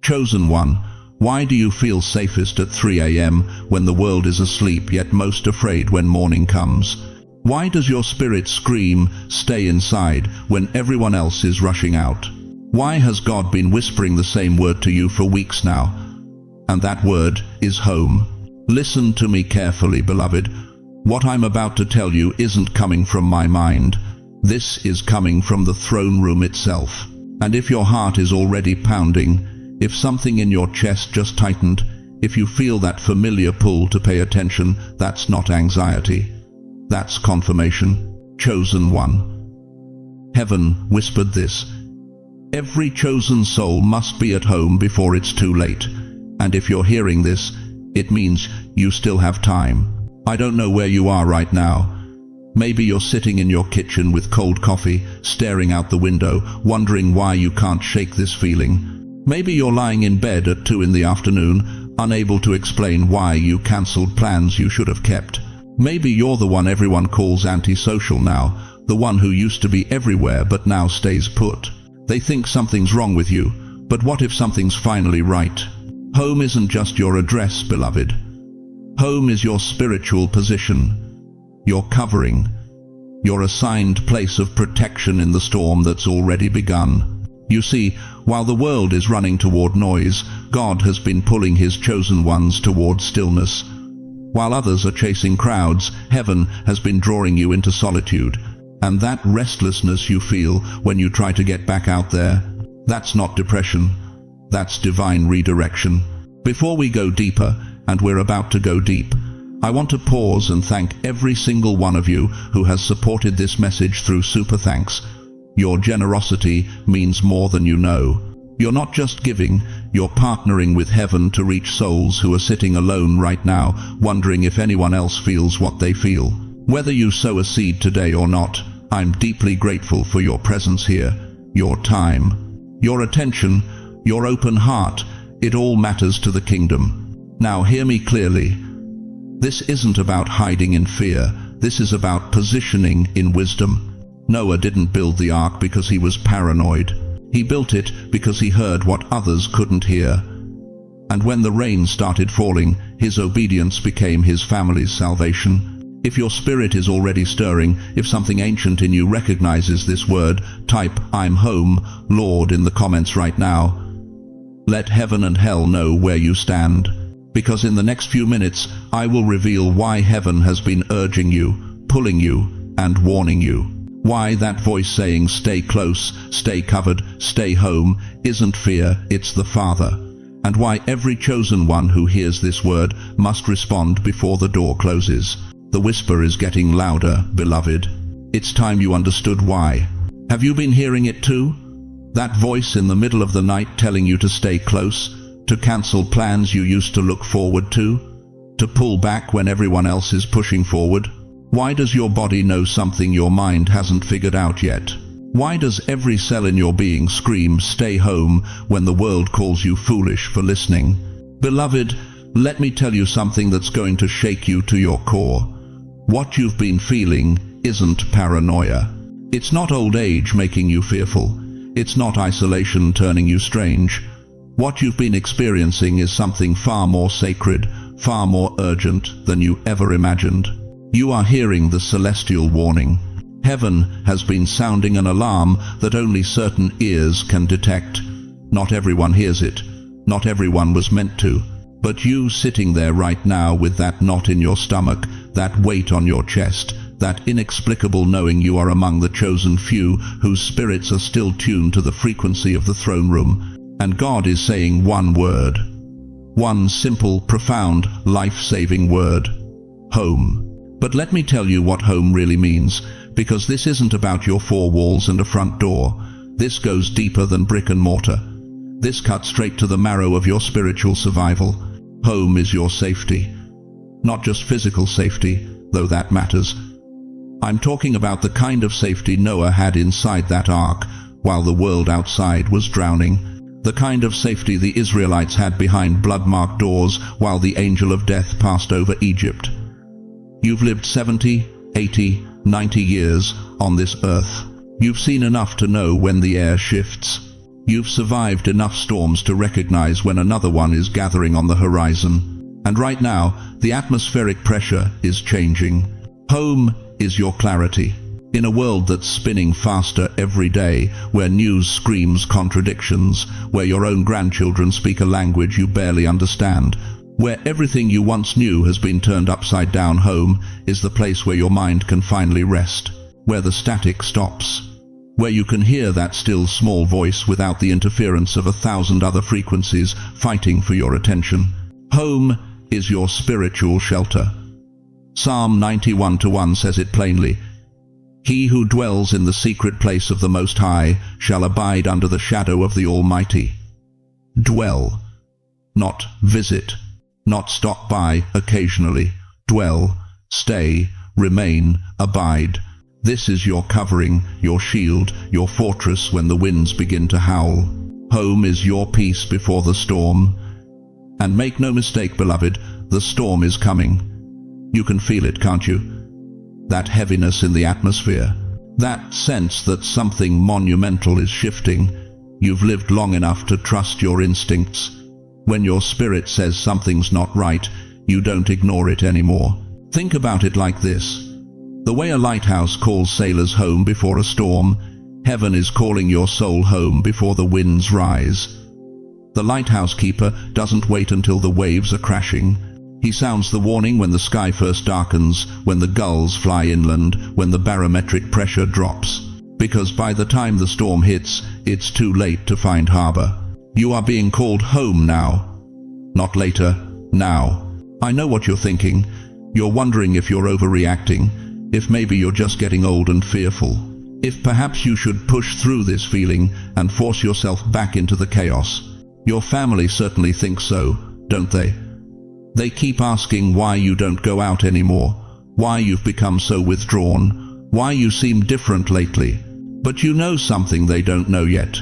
Chosen one, why do you feel safest at 3 a.m. when the world is asleep, yet most afraid when morning comes? Why does your spirit scream, "Stay inside," when everyone else is rushing out? Why has God been whispering the same word to you for weeks now? And that word is home. Listen to me carefully, beloved. What I'm about to tell you isn't coming from my mind. This is coming from the throne room itself. And if your heart is already pounding, if something in your chest just tightened, if you feel that familiar pull to pay attention, that's not anxiety. That's confirmation. Chosen one. Heaven whispered this. Every chosen soul must be at home before it's too late. And if you're hearing this, it means you still have time. I don't know where you are right now. Maybe you're sitting in your kitchen with cold coffee, staring out the window, wondering why you can't shake this feeling. Maybe you're lying in bed at 2 in the afternoon, unable to explain why you cancelled plans you should have kept. Maybe you're the one everyone calls antisocial now, the one who used to be everywhere but now stays put. They think something's wrong with you, but what if something's finally right? Home isn't just your address, beloved. Home is your spiritual position, your covering, your assigned place of protection in the storm that's already begun. You see, while the world is running toward noise, God has been pulling his chosen ones toward stillness. While others are chasing crowds, heaven has been drawing you into solitude. And that restlessness you feel when you try to get back out there, that's not depression, that's divine redirection. Before we go deeper, and we're about to go deep, I want to pause and thank every single one of you who has supported this message through super thanks. Your generosity means more than you know. You're not just giving, you're partnering with heaven to reach souls who are sitting alone right now, wondering if anyone else feels what they feel. Whether you sow a seed today or not, I'm deeply grateful for your presence here, your time, your attention, your open heart. It all matters to the kingdom. Now hear me clearly. This isn't about hiding in fear. This is about positioning in wisdom. Noah didn't build the ark because he was paranoid. He built it because he heard what others couldn't hear. And when the rain started falling, his obedience became his family's salvation. If your spirit is already stirring, if something ancient in you recognizes this word, type "I'm home, Lord" in the comments right now. Let heaven and hell know where you stand. Because in the next few minutes, I will reveal why heaven has been urging you, pulling you, and warning you. Why that voice saying "stay close, stay covered, stay home" isn't fear, it's the Father. And why every chosen one who hears this word must respond before the door closes. The whisper is getting louder, beloved. It's time you understood why. Have you been hearing it too? That voice in the middle of the night telling you to stay close, to cancel plans you used to look forward to pull back when everyone else is pushing forward? Why does your body know something your mind hasn't figured out yet? Why does every cell in your being scream "stay home" when the world calls you foolish for listening? Beloved, let me tell you something that's going to shake you to your core. What you've been feeling isn't paranoia. It's not old age making you fearful. It's not isolation turning you strange. What you've been experiencing is something far more sacred, far more urgent than you ever imagined. You are hearing the celestial warning. Heaven has been sounding an alarm that only certain ears can detect. Not everyone hears it. Not everyone was meant to. But you sitting there right now with that knot in your stomach, that weight on your chest, that inexplicable knowing you are among the chosen few whose spirits are still tuned to the frequency of the throne room. And God is saying one word. One simple, profound, life-saving word. Home. But let me tell you what home really means, because this isn't about your four walls and a front door. This goes deeper than brick and mortar. This cuts straight to the marrow of your spiritual survival. Home is your safety. Not just physical safety, though that matters. I'm talking about the kind of safety Noah had inside that ark while the world outside was drowning. The kind of safety the Israelites had behind blood-marked doors while the angel of death passed over Egypt. You've lived 70, 80, 90 years on this earth. You've seen enough to know when the air shifts, You've survived enough storms to recognize when another one is gathering on the horizon. And right now, the atmospheric pressure is changing. Home is your clarity. In a world that's spinning faster every day, where news screams contradictions, where your own grandchildren speak a language you barely understand, where everything you once knew has been turned upside down, home is the place where your mind can finally rest, where the static stops, where you can hear that still small voice without the interference of 1,000 other frequencies fighting for your attention. Home is your spiritual shelter. Psalm 91:1 says it plainly. He who dwells in the secret place of the Most High shall abide under the shadow of the Almighty. Dwell, not visit, not stop by occasionally. Dwell, stay, remain, abide. This is your covering, your shield, your fortress when the winds begin to howl. Home is your peace before the storm. And make no mistake, beloved, the storm is coming. You can feel it, can't you? That heaviness in the atmosphere, that sense that something monumental is shifting. You've lived long enough to trust your instincts. When your spirit says something's not right, you don't ignore it anymore. Think about it like this. The way a lighthouse calls sailors home before a storm, heaven is calling your soul home before the winds rise. The lighthouse keeper doesn't wait until the waves are crashing. He sounds the warning when the sky first darkens, when the gulls fly inland, when the barometric pressure drops. Because by the time the storm hits, it's too late to find harbor. You are being called home now. Not later, now. I know what you're thinking. You're wondering if you're overreacting, if maybe you're just getting old and fearful, if perhaps you should push through this feeling and force yourself back into the chaos. Your family certainly thinks so, don't they? They keep asking why you don't go out anymore, why you've become so withdrawn, why you seem different lately. But you know something they don't know yet.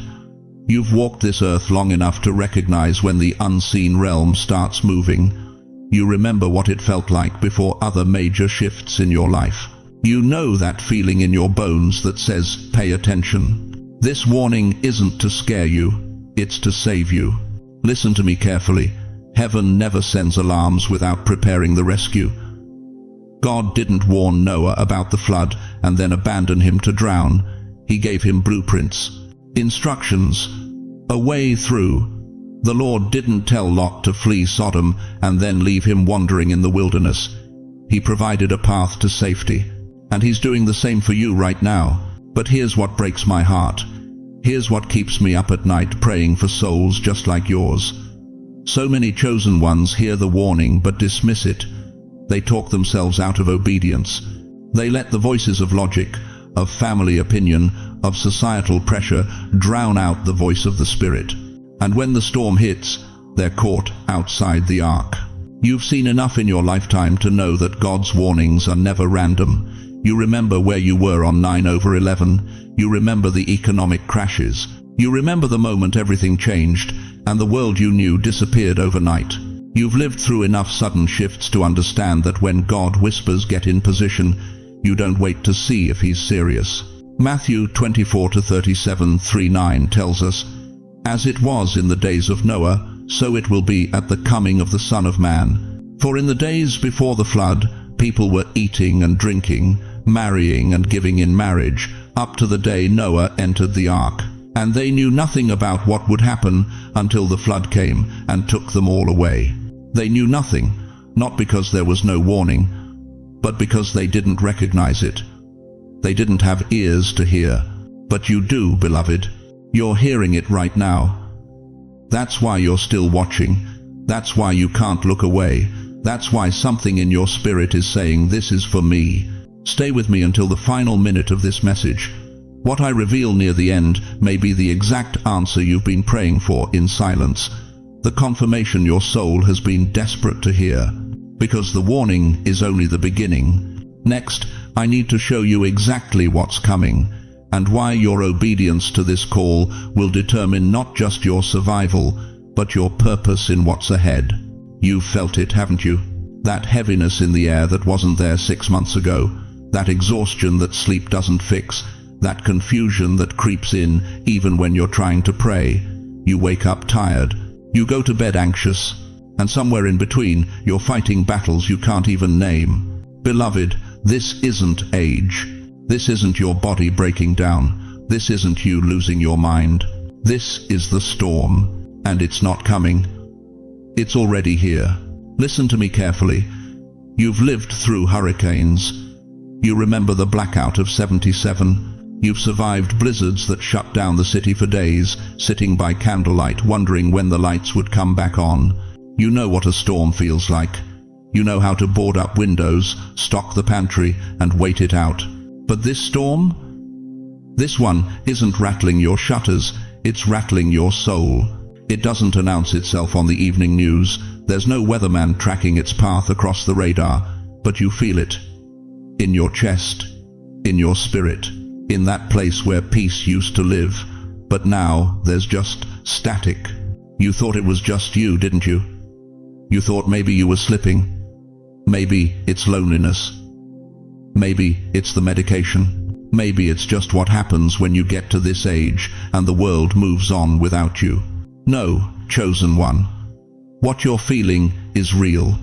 You've walked this earth long enough to recognize when the unseen realm starts moving. You remember what it felt like before other major shifts in your life. You know that feeling in your bones that says, pay attention. This warning isn't to scare you, it's to save you. Listen to me carefully. Heaven never sends alarms without preparing the rescue. God didn't warn Noah about the flood and then abandon him to drown. He gave him blueprints, instructions, a way through. The Lord didn't tell Lot to flee Sodom and then leave him wandering in the wilderness. He provided a path to safety. And He's doing the same for you right now. But here's what breaks my heart. Here's what keeps me up at night praying for souls just like yours. So many chosen ones hear the warning but dismiss it. They talk themselves out of obedience. They let the voices of logic, of family opinion, of societal pressure drown out the voice of the Spirit. And when the storm hits, they're caught outside the ark. You've seen enough in your lifetime to know that God's warnings are never random. You remember where you were on 9/11. You remember the economic crashes. You remember the moment everything changed and the world you knew disappeared overnight. You've lived through enough sudden shifts to understand that when God whispers get in position, you don't wait to see if He's serious. Matthew 24:37-39 tells us, As it was in the days of Noah, so it will be at the coming of the Son of Man. For in the days before the flood, people were eating and drinking, marrying and giving in marriage, up to the day Noah entered the ark. And they knew nothing about what would happen until the flood came and took them all away. They knew nothing, not because there was no warning, but because they didn't recognize it. They didn't have ears to hear. But you do, beloved. You're hearing it right now. That's why you're still watching. That's why you can't look away. That's why something in your spirit is saying, this is for me. Stay with me until the final minute of this message. What I reveal near the end may be the exact answer you've been praying for in silence, the confirmation your soul has been desperate to hear, because the warning is only the beginning. Next, I need to show you exactly what's coming, and why your obedience to this call will determine not just your survival, but your purpose in what's ahead. You've felt it, haven't you? That heaviness in the air that wasn't there 6 months ago, that exhaustion that sleep doesn't fix, That confusion that creeps in even when you're trying to pray. You wake up tired. You go to bed anxious. And somewhere in between, you're fighting battles you can't even name. Beloved, this isn't age. This isn't your body breaking down. This isn't you losing your mind. This is the storm. And it's not coming. It's already here. Listen to me carefully. You've lived through hurricanes. You remember the blackout of '77. You've survived blizzards that shut down the city for days, sitting by candlelight wondering when the lights would come back on. You know what a storm feels like. You know how to board up windows, stock the pantry, and wait it out. But this storm? This one isn't rattling your shutters, it's rattling your soul. It doesn't announce itself on the evening news. There's no weatherman tracking its path across the radar, but you feel it. In your chest, in your spirit, in that place where peace used to live. But now there's just static. You thought it was just you, didn't you? You thought maybe you were slipping. Maybe it's loneliness. Maybe it's the medication. Maybe it's just what happens when you get to this age and the world moves on without you. No, chosen one. What you're feeling is real,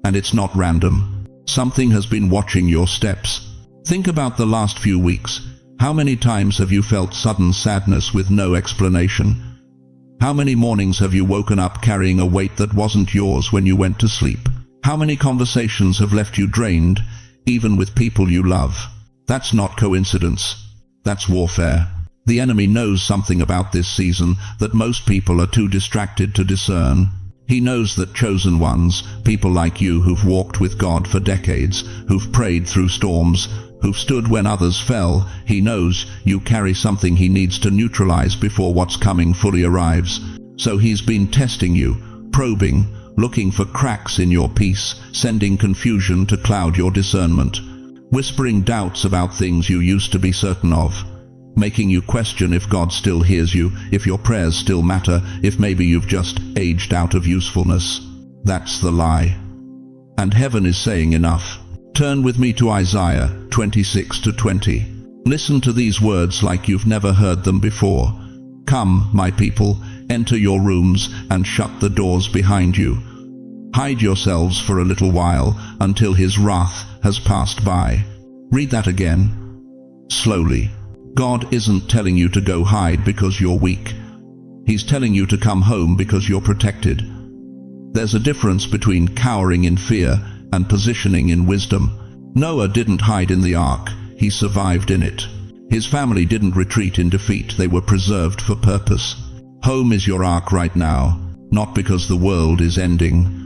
and it's not random. Something has been watching your steps. Think about the last few weeks. How many times have you felt sudden sadness with no explanation? How many mornings have you woken up carrying a weight that wasn't yours when you went to sleep? How many conversations have left you drained, even with people you love? That's not coincidence. That's warfare. The enemy knows something about this season that most people are too distracted to discern. He knows that chosen ones, people like you who've walked with God for decades, who've prayed through storms, who've stood when others fell, he knows you carry something he needs to neutralize before what's coming fully arrives. So he's been testing you, probing, looking for cracks in your peace, sending confusion to cloud your discernment, whispering doubts about things you used to be certain of, making you question if God still hears you, if your prayers still matter, if maybe you've just aged out of usefulness. That's the lie. And heaven is saying enough. Turn with me to Isaiah 26-20. Listen to these words like you've never heard them before. Come, my people, enter your rooms and shut the doors behind you. Hide yourselves for a little while until his wrath has passed by. Read that again. Slowly. God isn't telling you to go hide because you're weak. He's telling you to come home because you're protected. There's a difference between cowering in fear and positioning in wisdom. Noah didn't hide in the ark, he survived in it. His family didn't retreat in defeat, they were preserved for purpose. Home is your ark right now, not because the world is ending.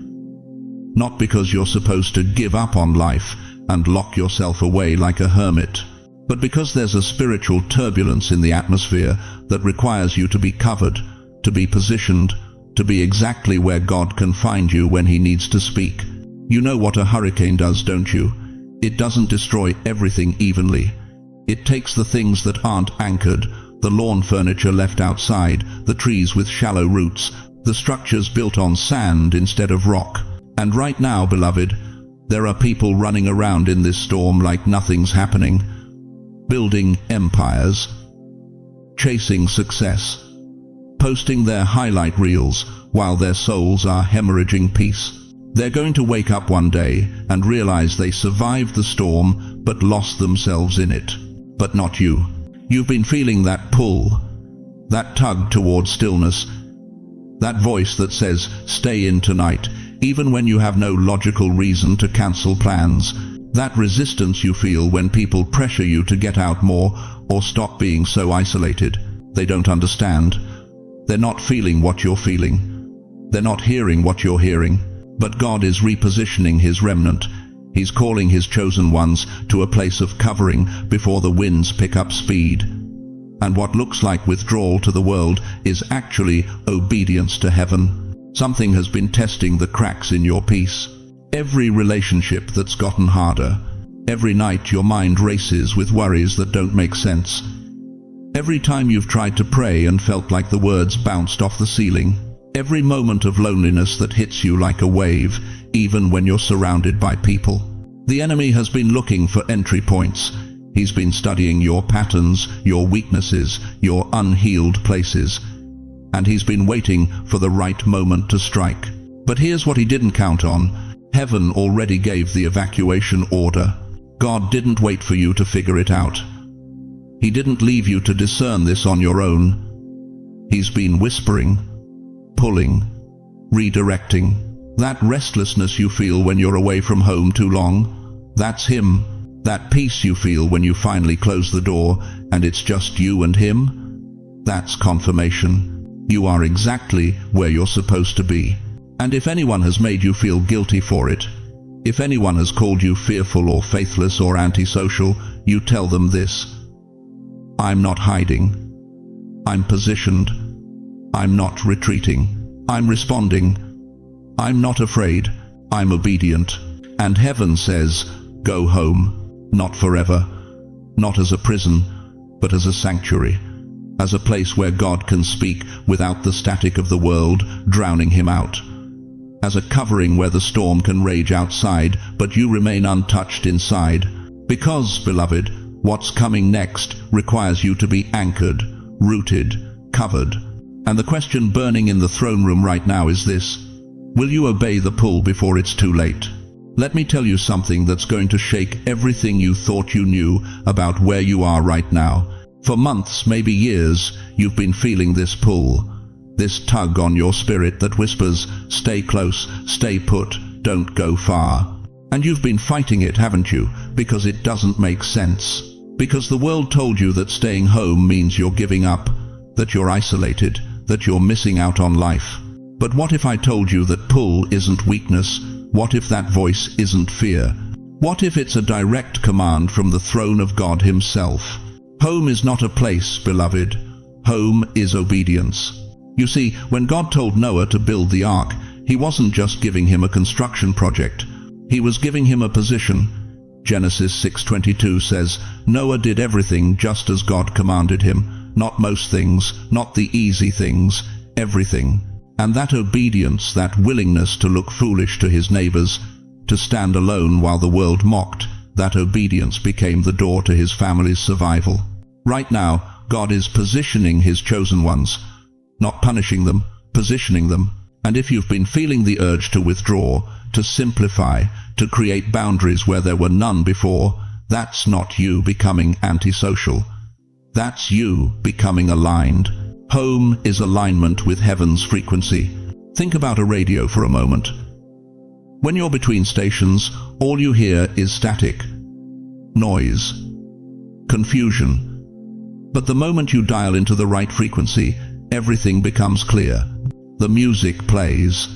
Not because you're supposed to give up on life and lock yourself away like a hermit, but because there's a spiritual turbulence in the atmosphere that requires you to be covered, to be positioned, to be exactly where God can find you when he needs to speak. You know what a hurricane does, don't you? It doesn't destroy everything evenly. It takes the things that aren't anchored, the lawn furniture left outside, the trees with shallow roots, the structures built on sand instead of rock. And right now, beloved, there are people running around in this storm like nothing's happening, building empires, chasing success, posting their highlight reels while their souls are hemorrhaging peace. They're going to wake up one day and realize they survived the storm but lost themselves in it. But not you. You've been feeling that pull, that tug towards stillness, that voice that says, stay in tonight, even when you have no logical reason to cancel plans. That resistance you feel when people pressure you to get out more or stop being so isolated. They don't understand. They're not feeling what you're feeling. They're not hearing what you're hearing. But God is repositioning his remnant. He's calling his chosen ones to a place of covering before the winds pick up speed. And what looks like withdrawal to the world is actually obedience to heaven. Something has been testing the cracks in your peace. Every relationship that's gotten harder. Every night your mind races with worries that don't make sense. Every time you've tried to pray and felt like the words bounced off the ceiling. Every moment of loneliness that hits you like a wave, even when you're surrounded by people. The enemy has been looking for entry points. He's been studying your patterns, your weaknesses, your unhealed places, and he's been waiting for the right moment to strike. But here's what he didn't count on. Heaven already gave the evacuation order. God didn't wait for you to figure it out. He didn't leave you to discern this on your own. He's been whispering, pulling, redirecting. That restlessness you feel when you're away from home too long, that's him. That peace you feel when you finally close the door and it's just you and him, that's confirmation. You are exactly where you're supposed to be. And if anyone has made you feel guilty for it, if anyone has called you fearful or faithless or antisocial, you tell them this: I'm not hiding. I'm positioned. I'm not retreating. I'm responding. I'm not afraid. I'm obedient. And heaven says, go home, not forever, not as a prison, but as a sanctuary, as a place where God can speak without the static of the world drowning him out, as a covering where the storm can rage outside, but you remain untouched inside. Because, beloved, what's coming next requires you to be anchored, rooted, covered. And the question burning in the throne room right now is this: will you obey the pull before it's too late? Let me tell you something that's going to shake everything you thought you knew about where you are right now. For months, maybe years, you've been feeling this pull, this tug on your spirit that whispers, stay close, stay put, don't go far. And you've been fighting it, haven't you? Because it doesn't make sense. Because the world told you that staying home means you're giving up, that you're isolated, that you're missing out on life. But what if I told you that pull isn't weakness? What if that voice isn't fear? What if it's a direct command from the throne of God himself? Home is not a place, beloved. Home is obedience. You see, when God told Noah to build the ark, he wasn't just giving him a construction project. He was giving him a position. Genesis 6:22 says, Noah did everything just as God commanded him. Not most things, not the easy things, everything. And that obedience, that willingness to look foolish to his neighbors, to stand alone while the world mocked, that obedience became the door to his family's survival. Right now, God is positioning his chosen ones, not punishing them, positioning them. And if you've been feeling the urge to withdraw, to simplify, to create boundaries where there were none before, that's not you becoming antisocial. That's you becoming aligned. Home is alignment with heaven's frequency. Think about a radio for a moment. When you're between stations, all you hear is static, noise, confusion. But the moment you dial into the right frequency, everything becomes clear. The music plays.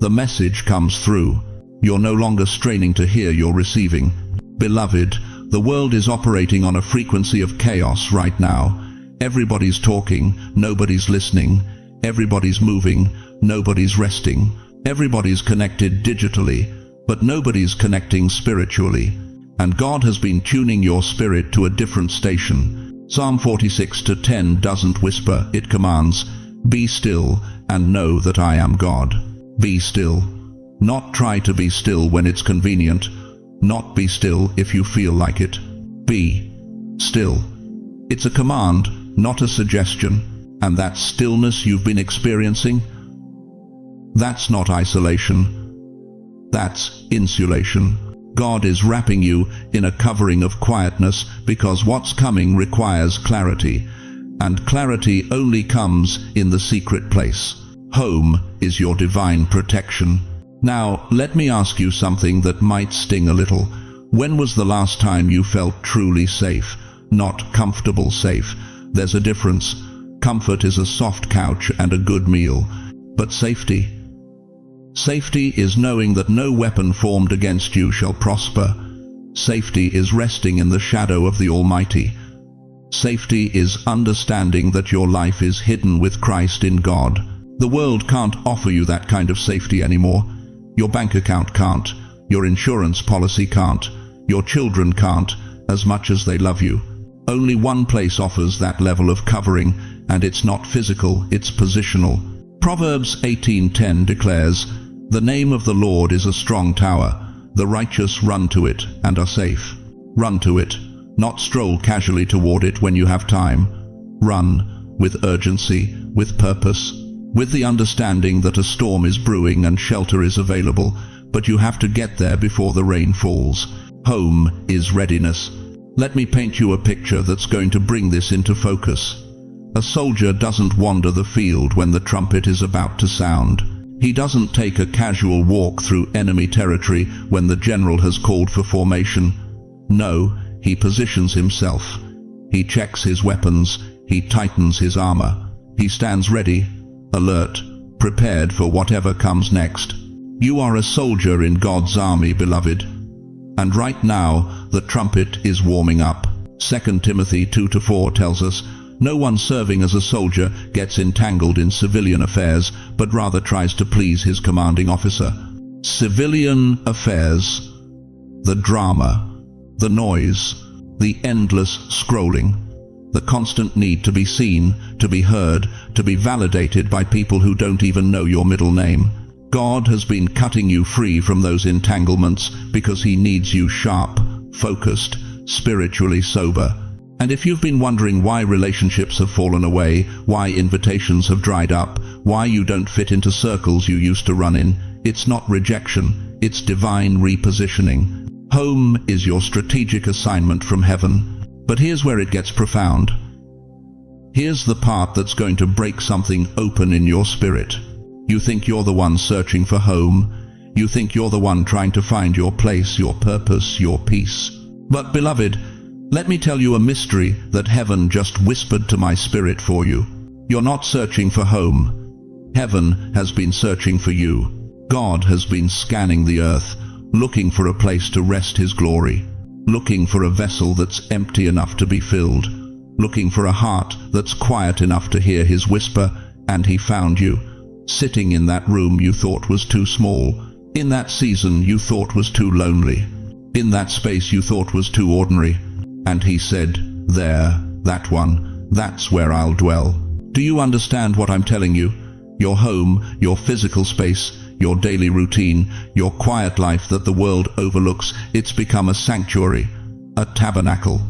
The message comes through. You're no longer straining to hear, you're receiving. Beloved, the world is operating on a frequency of chaos right now. Everybody's talking, nobody's listening. Everybody's moving, nobody's resting. Everybody's connected digitally, but nobody's connecting spiritually. And God has been tuning your spirit to a different station. Psalm 46:10 doesn't whisper, it commands, be still and know that I am God. Be still. Not try to be still when it's convenient. Not be still if you feel like it. Be still. It's a command, not a suggestion. And that stillness you've been experiencing, that's not isolation. That's insulation. God is wrapping you in a covering of quietness because what's coming requires clarity. And clarity only comes in the secret place. Home is your divine protection. Now, let me ask you something that might sting a little. When was the last time you felt truly safe? Not comfortable safe. There's a difference. Comfort is a soft couch and a good meal. But safety? Safety is knowing that no weapon formed against you shall prosper. Safety is resting in the shadow of the Almighty. Safety is understanding that your life is hidden with Christ in God. The world can't offer you that kind of safety anymore. Your bank account can't. Your insurance policy can't. Your children can't, as much as they love you. Only one place offers that level of covering, and it's not physical, it's positional. Proverbs 18:10 declares, the name of the Lord is a strong tower. The righteous run to it and are safe. Run to it. Not stroll casually toward it when you have time. Run with urgency, with purpose, with the understanding that a storm is brewing and shelter is available, but you have to get there before the rain falls. Home is readiness. Let me paint you a picture that's going to bring this into focus. A soldier doesn't wander the field when the trumpet is about to sound. He doesn't take a casual walk through enemy territory when the general has called for formation. No, he positions himself. He checks his weapons. He tightens his armor. He stands ready, alert, prepared for whatever comes next. You are a soldier in God's army, beloved. And right now, the trumpet is warming up. 2 Timothy 2-4 tells us, no one serving as a soldier gets entangled in civilian affairs, but rather tries to please his commanding officer. Civilian affairs, the drama, the noise, the endless scrolling, the constant need to be seen, to be heard, to be validated by people who don't even know your middle name. God has been cutting you free from those entanglements because He needs you sharp, focused, spiritually sober. And if you've been wondering why relationships have fallen away, why invitations have dried up, why you don't fit into circles you used to run in, it's not rejection, it's divine repositioning. Home is your strategic assignment from heaven. But here's where it gets profound. Here's the part that's going to break something open in your spirit. You think you're the one searching for home. You think you're the one trying to find your place, your purpose, your peace. But beloved, let me tell you a mystery that heaven just whispered to my spirit for you. You're not searching for home. Heaven has been searching for you. God has been scanning the earth, looking for a place to rest His glory, looking for a vessel that's empty enough to be filled, looking for a heart that's quiet enough to hear His whisper, and He found you, sitting in that room you thought was too small, in that season you thought was too lonely, in that space you thought was too ordinary. And He said, there, that one, that's where I'll dwell. Do you understand what I'm telling you? Your home, your physical space, your daily routine, your quiet life that the world overlooks, it's become a sanctuary, a tabernacle,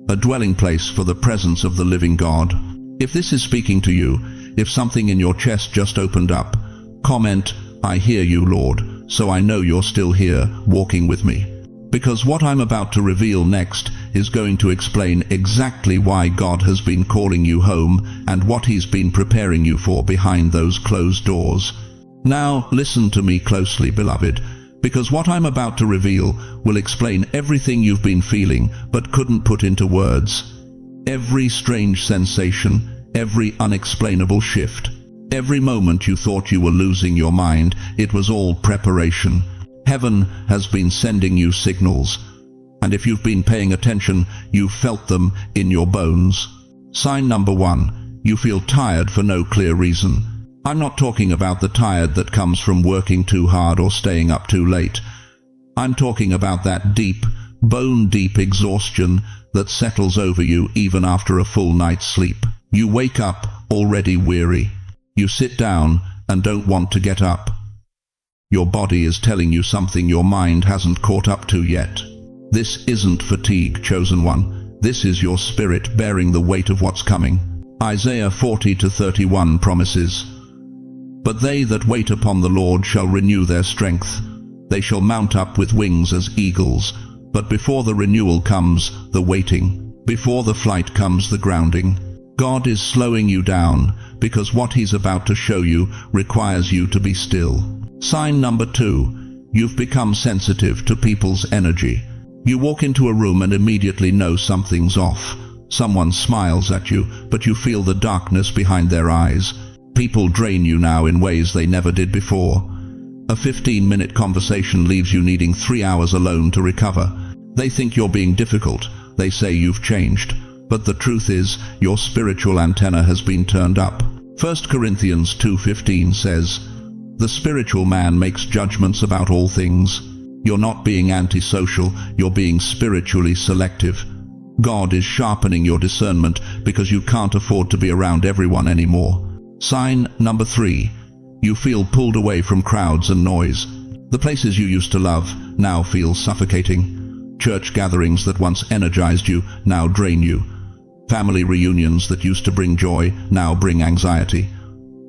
a dwelling place for the presence of the living God. If this is speaking to you, if something in your chest just opened up, comment, I hear you, Lord, so I know you're still here, walking with me. Because what I'm about to reveal next is going to explain exactly why God has been calling you home and what He's been preparing you for behind those closed doors. Now, listen to me closely, beloved, because what I'm about to reveal will explain everything you've been feeling but couldn't put into words. Every strange sensation, every unexplainable shift, every moment you thought you were losing your mind, it was all preparation. Heaven has been sending you signals, and if you've been paying attention, you've felt them in your bones. Sign number 1, you feel tired for no clear reason. I'm not talking about the tired that comes from working too hard or staying up too late. I'm talking about that deep, bone-deep exhaustion that settles over you even after a full night's sleep. You wake up already weary. You sit down and don't want to get up. Your body is telling you something your mind hasn't caught up to yet. This isn't fatigue, chosen one. This is your spirit bearing the weight of what's coming. Isaiah 40-31 promises, but they that wait upon the Lord shall renew their strength. They shall mount up with wings as eagles. But before the renewal comes the waiting. Before the flight comes the grounding. God is slowing you down because what He's about to show you requires you to be still. Sign number 2, you've become sensitive to people's energy. You walk into a room and immediately know something's off. Someone smiles at you, but you feel the darkness behind their eyes. People drain you now in ways they never did before. A 15-minute conversation leaves you needing 3 hours alone to recover. They think you're being difficult. They say you've changed. But the truth is, your spiritual antenna has been turned up. 1 Corinthians 2:15 says, the spiritual man makes judgments about all things. You're not being antisocial, you're being spiritually selective. God is sharpening your discernment because you can't afford to be around everyone anymore. Sign number 3, you feel pulled away from crowds and noise. The places you used to love now feel suffocating. Church gatherings that once energized you now drain you. Family reunions that used to bring joy now bring anxiety.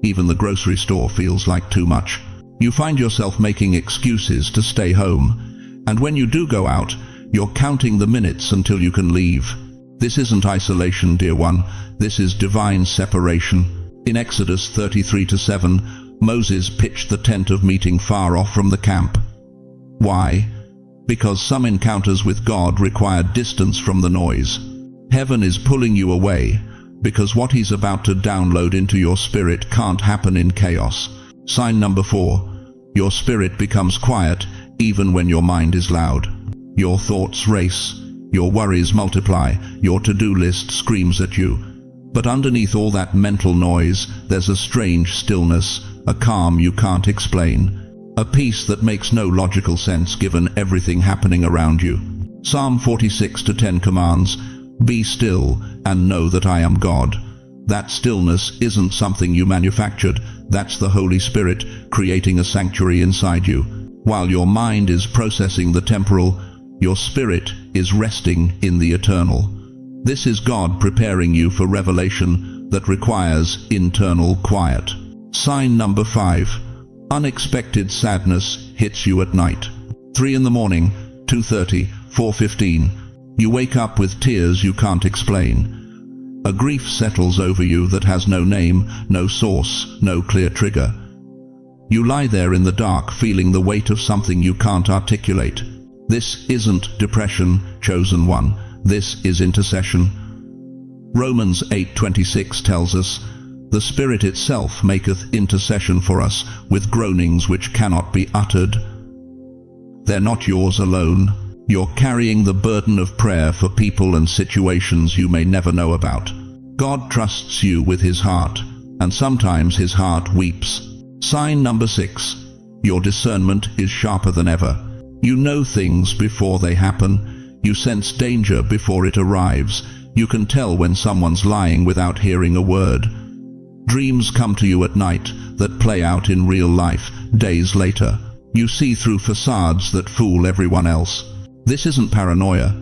Even the grocery store feels like too much. You find yourself making excuses to stay home. And when you do go out, you're counting the minutes until you can leave. This isn't isolation, dear one. This is divine separation. In Exodus 33:7, Moses pitched the tent of meeting far off from the camp. Why? Because some encounters with God require distance from the noise. Heaven is pulling you away, because what He's about to download into your spirit can't happen in chaos. Sign number 4. Your spirit becomes quiet even when your mind is loud. Your thoughts race, your worries multiply, your to-do list screams at you. But underneath all that mental noise, there's a strange stillness, a calm you can't explain. A peace that makes no logical sense given everything happening around you. Psalm 46:10 commands, "Be still and know that I am God." That stillness isn't something you manufactured. That's the Holy Spirit creating a sanctuary inside you. While your mind is processing the temporal, your spirit is resting in the eternal. This is God preparing you for revelation that requires internal quiet. Sign number 5. Unexpected sadness hits you at night. 3 in the morning, 2:30, 4:15. You wake up with tears you can't explain. A grief settles over you that has no name, no source, no clear trigger. You lie there in the dark feeling the weight of something you can't articulate. This isn't depression, chosen one. This is intercession. Romans 8:26 tells us, "The Spirit itself maketh intercession for us with groanings which cannot be uttered." They're not yours alone. You're carrying the burden of prayer for people and situations you may never know about. God trusts you with His heart, and sometimes His heart weeps. Sign number 6. Your discernment is sharper than ever. You know things before they happen. You sense danger before it arrives. You can tell when someone's lying without hearing a word. Dreams come to you at night that play out in real life days later. You see through facades that fool everyone else. This isn't paranoia.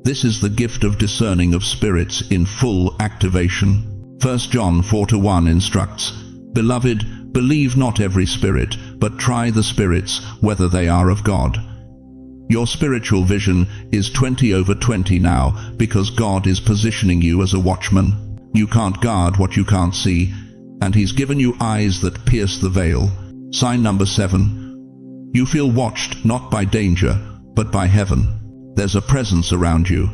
This is the gift of discerning of spirits in full activation. 1 John 4:1 instructs, "Beloved, believe not every spirit, but try the spirits whether they are of God." Your spiritual vision is 20/20 now because God is positioning you as a watchman. You can't guard what you can't see, and He's given you eyes that pierce the veil. Sign number 7. You feel watched not by danger, but by heaven. There's a presence around you,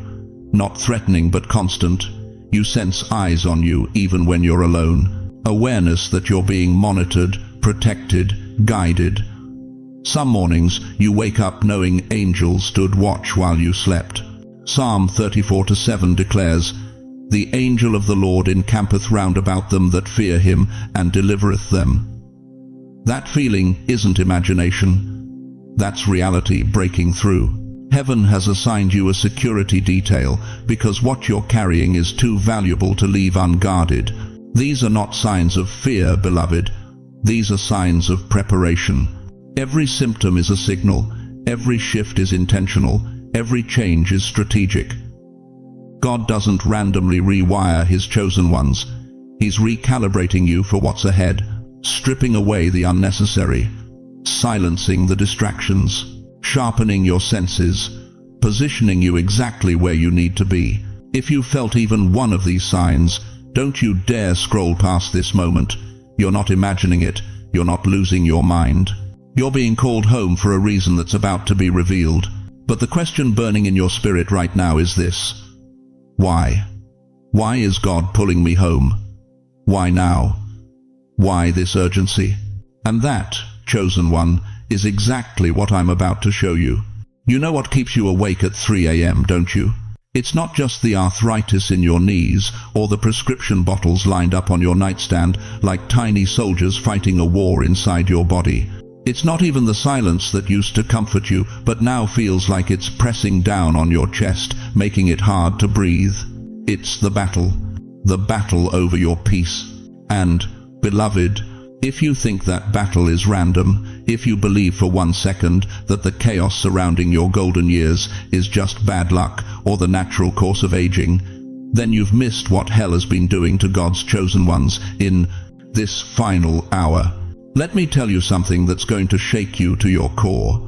not threatening but constant. You sense eyes on you even when you're alone. Awareness that you're being monitored, protected, guided. Some mornings you wake up knowing angels stood watch while you slept. Psalm 34:7 declares, "The angel of the Lord encampeth round about them that fear Him, and delivereth them." That feeling isn't imagination. That's reality breaking through. Heaven has assigned you a security detail because what you're carrying is too valuable to leave unguarded. These are not signs of fear, beloved. These are signs of preparation. Every symptom is a signal. Every shift is intentional. Every change is strategic. God doesn't randomly rewire His chosen ones. He's recalibrating you for what's ahead, stripping away the unnecessary, silencing the distractions, sharpening your senses, positioning you exactly where you need to be. If you felt even one of these signs, don't you dare scroll past this moment. You're not imagining it. You're not losing your mind. You're being called home for a reason that's about to be revealed. But the question burning in your spirit right now is this: why? Why is God pulling me home? Why now? Why this urgency? And that, chosen one, is exactly what I'm about to show you. You know what keeps you awake at 3 a.m., don't you? It's not just the arthritis in your knees or the prescription bottles lined up on your nightstand like tiny soldiers fighting a war inside your body. It's not even the silence that used to comfort you but now feels like it's pressing down on your chest, making it hard to breathe. It's the battle over your peace. And, beloved, if you think that battle is random, If you believe for 1 second that the chaos surrounding your golden years is just bad luck or the natural course of aging, then you've missed what hell has been doing to God's chosen ones in this final hour. Let me tell you something that's going to shake you to your core.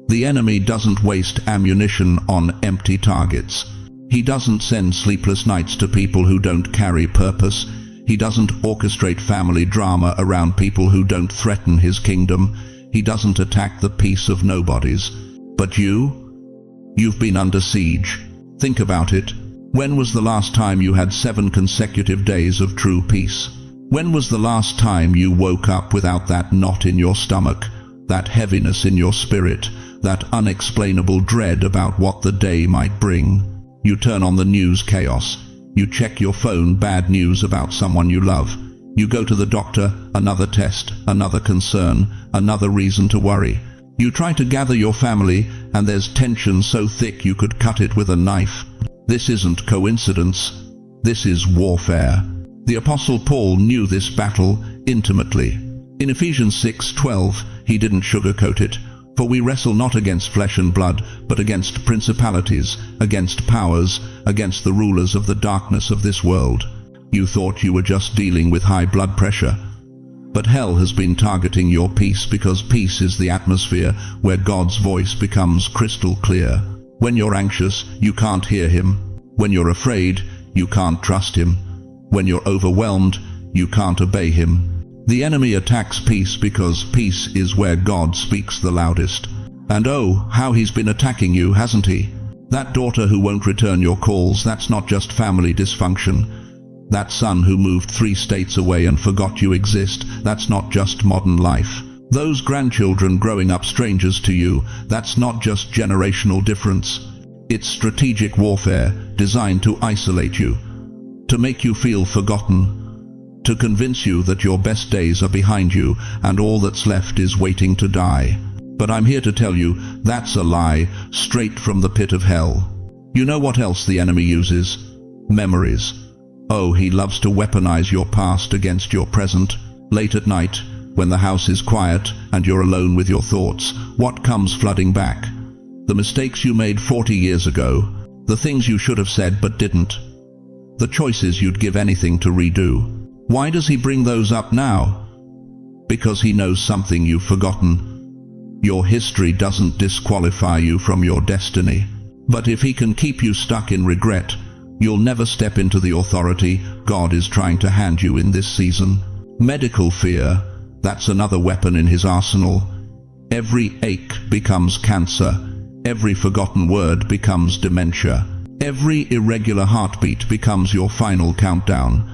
The enemy doesn't waste ammunition on empty targets. He doesn't send sleepless nights to people who don't carry purpose. He doesn't orchestrate family drama around people who don't threaten his kingdom. He doesn't attack the peace of nobodies. But you've been under siege. Think about it. When was the last time you had 7 consecutive days of true peace? When was the last time you woke up without that knot in your stomach, that heaviness in your spirit, that unexplainable dread about what the day might bring? You turn on the news chaos. You check your phone, bad news about someone you love. You go to the doctor, another test, another concern, another reason to worry. You try to gather your family, and there's tension so thick you could cut it with a knife. This isn't coincidence. This is warfare. The Apostle Paul knew this battle intimately. In Ephesians 6:12, he didn't sugarcoat it. For we wrestle not against flesh and blood, but against principalities, against powers, against the rulers of the darkness of this world. You thought you were just dealing with high blood pressure. But hell has been targeting your peace, because peace is the atmosphere where God's voice becomes crystal clear. When you're anxious, you can't hear him. When you're afraid, you can't trust him. When you're overwhelmed, you can't obey him. The enemy attacks peace because peace is where God speaks the loudest. And oh, how he's been attacking you, hasn't he? That daughter who won't return your calls, that's not just family dysfunction. That son who moved 3 states away and forgot you exist, that's not just modern life. Those grandchildren growing up strangers to you, that's not just generational difference. It's strategic warfare designed to isolate you, to make you feel forgotten, to convince you that your best days are behind you and all that's left is waiting to die. But I'm here to tell you, that's a lie, straight from the pit of hell. You know what else the enemy uses? Memories. Oh, he loves to weaponize your past against your present. Late at night, when the house is quiet and you're alone with your thoughts, what comes flooding back? The mistakes you made 40 years ago, the things you should have said but didn't, the choices you'd give anything to redo. Why does he bring those up now? Because he knows something you've forgotten. Your history doesn't disqualify you from your destiny. But if he can keep you stuck in regret, you'll never step into the authority God is trying to hand you in this season. Medical fear, that's another weapon in his arsenal. Every ache becomes cancer. Every forgotten word becomes dementia. Every irregular heartbeat becomes your final countdown.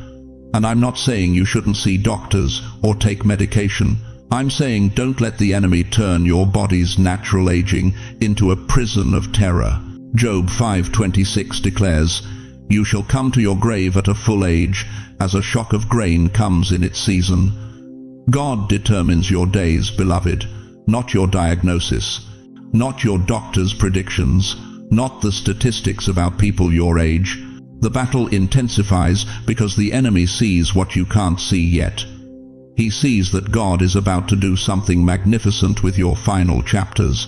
And I'm not saying you shouldn't see doctors or take medication. I'm saying don't let the enemy turn your body's natural aging into a prison of terror. Job 5:26 declares, "You shall come to your grave at a full age, as a shock of grain comes in its season." God determines your days, beloved, not your diagnosis, not your doctor's predictions, not the statistics about people your age. The battle intensifies because the enemy sees what you can't see yet. He sees that God is about to do something magnificent with your final chapters.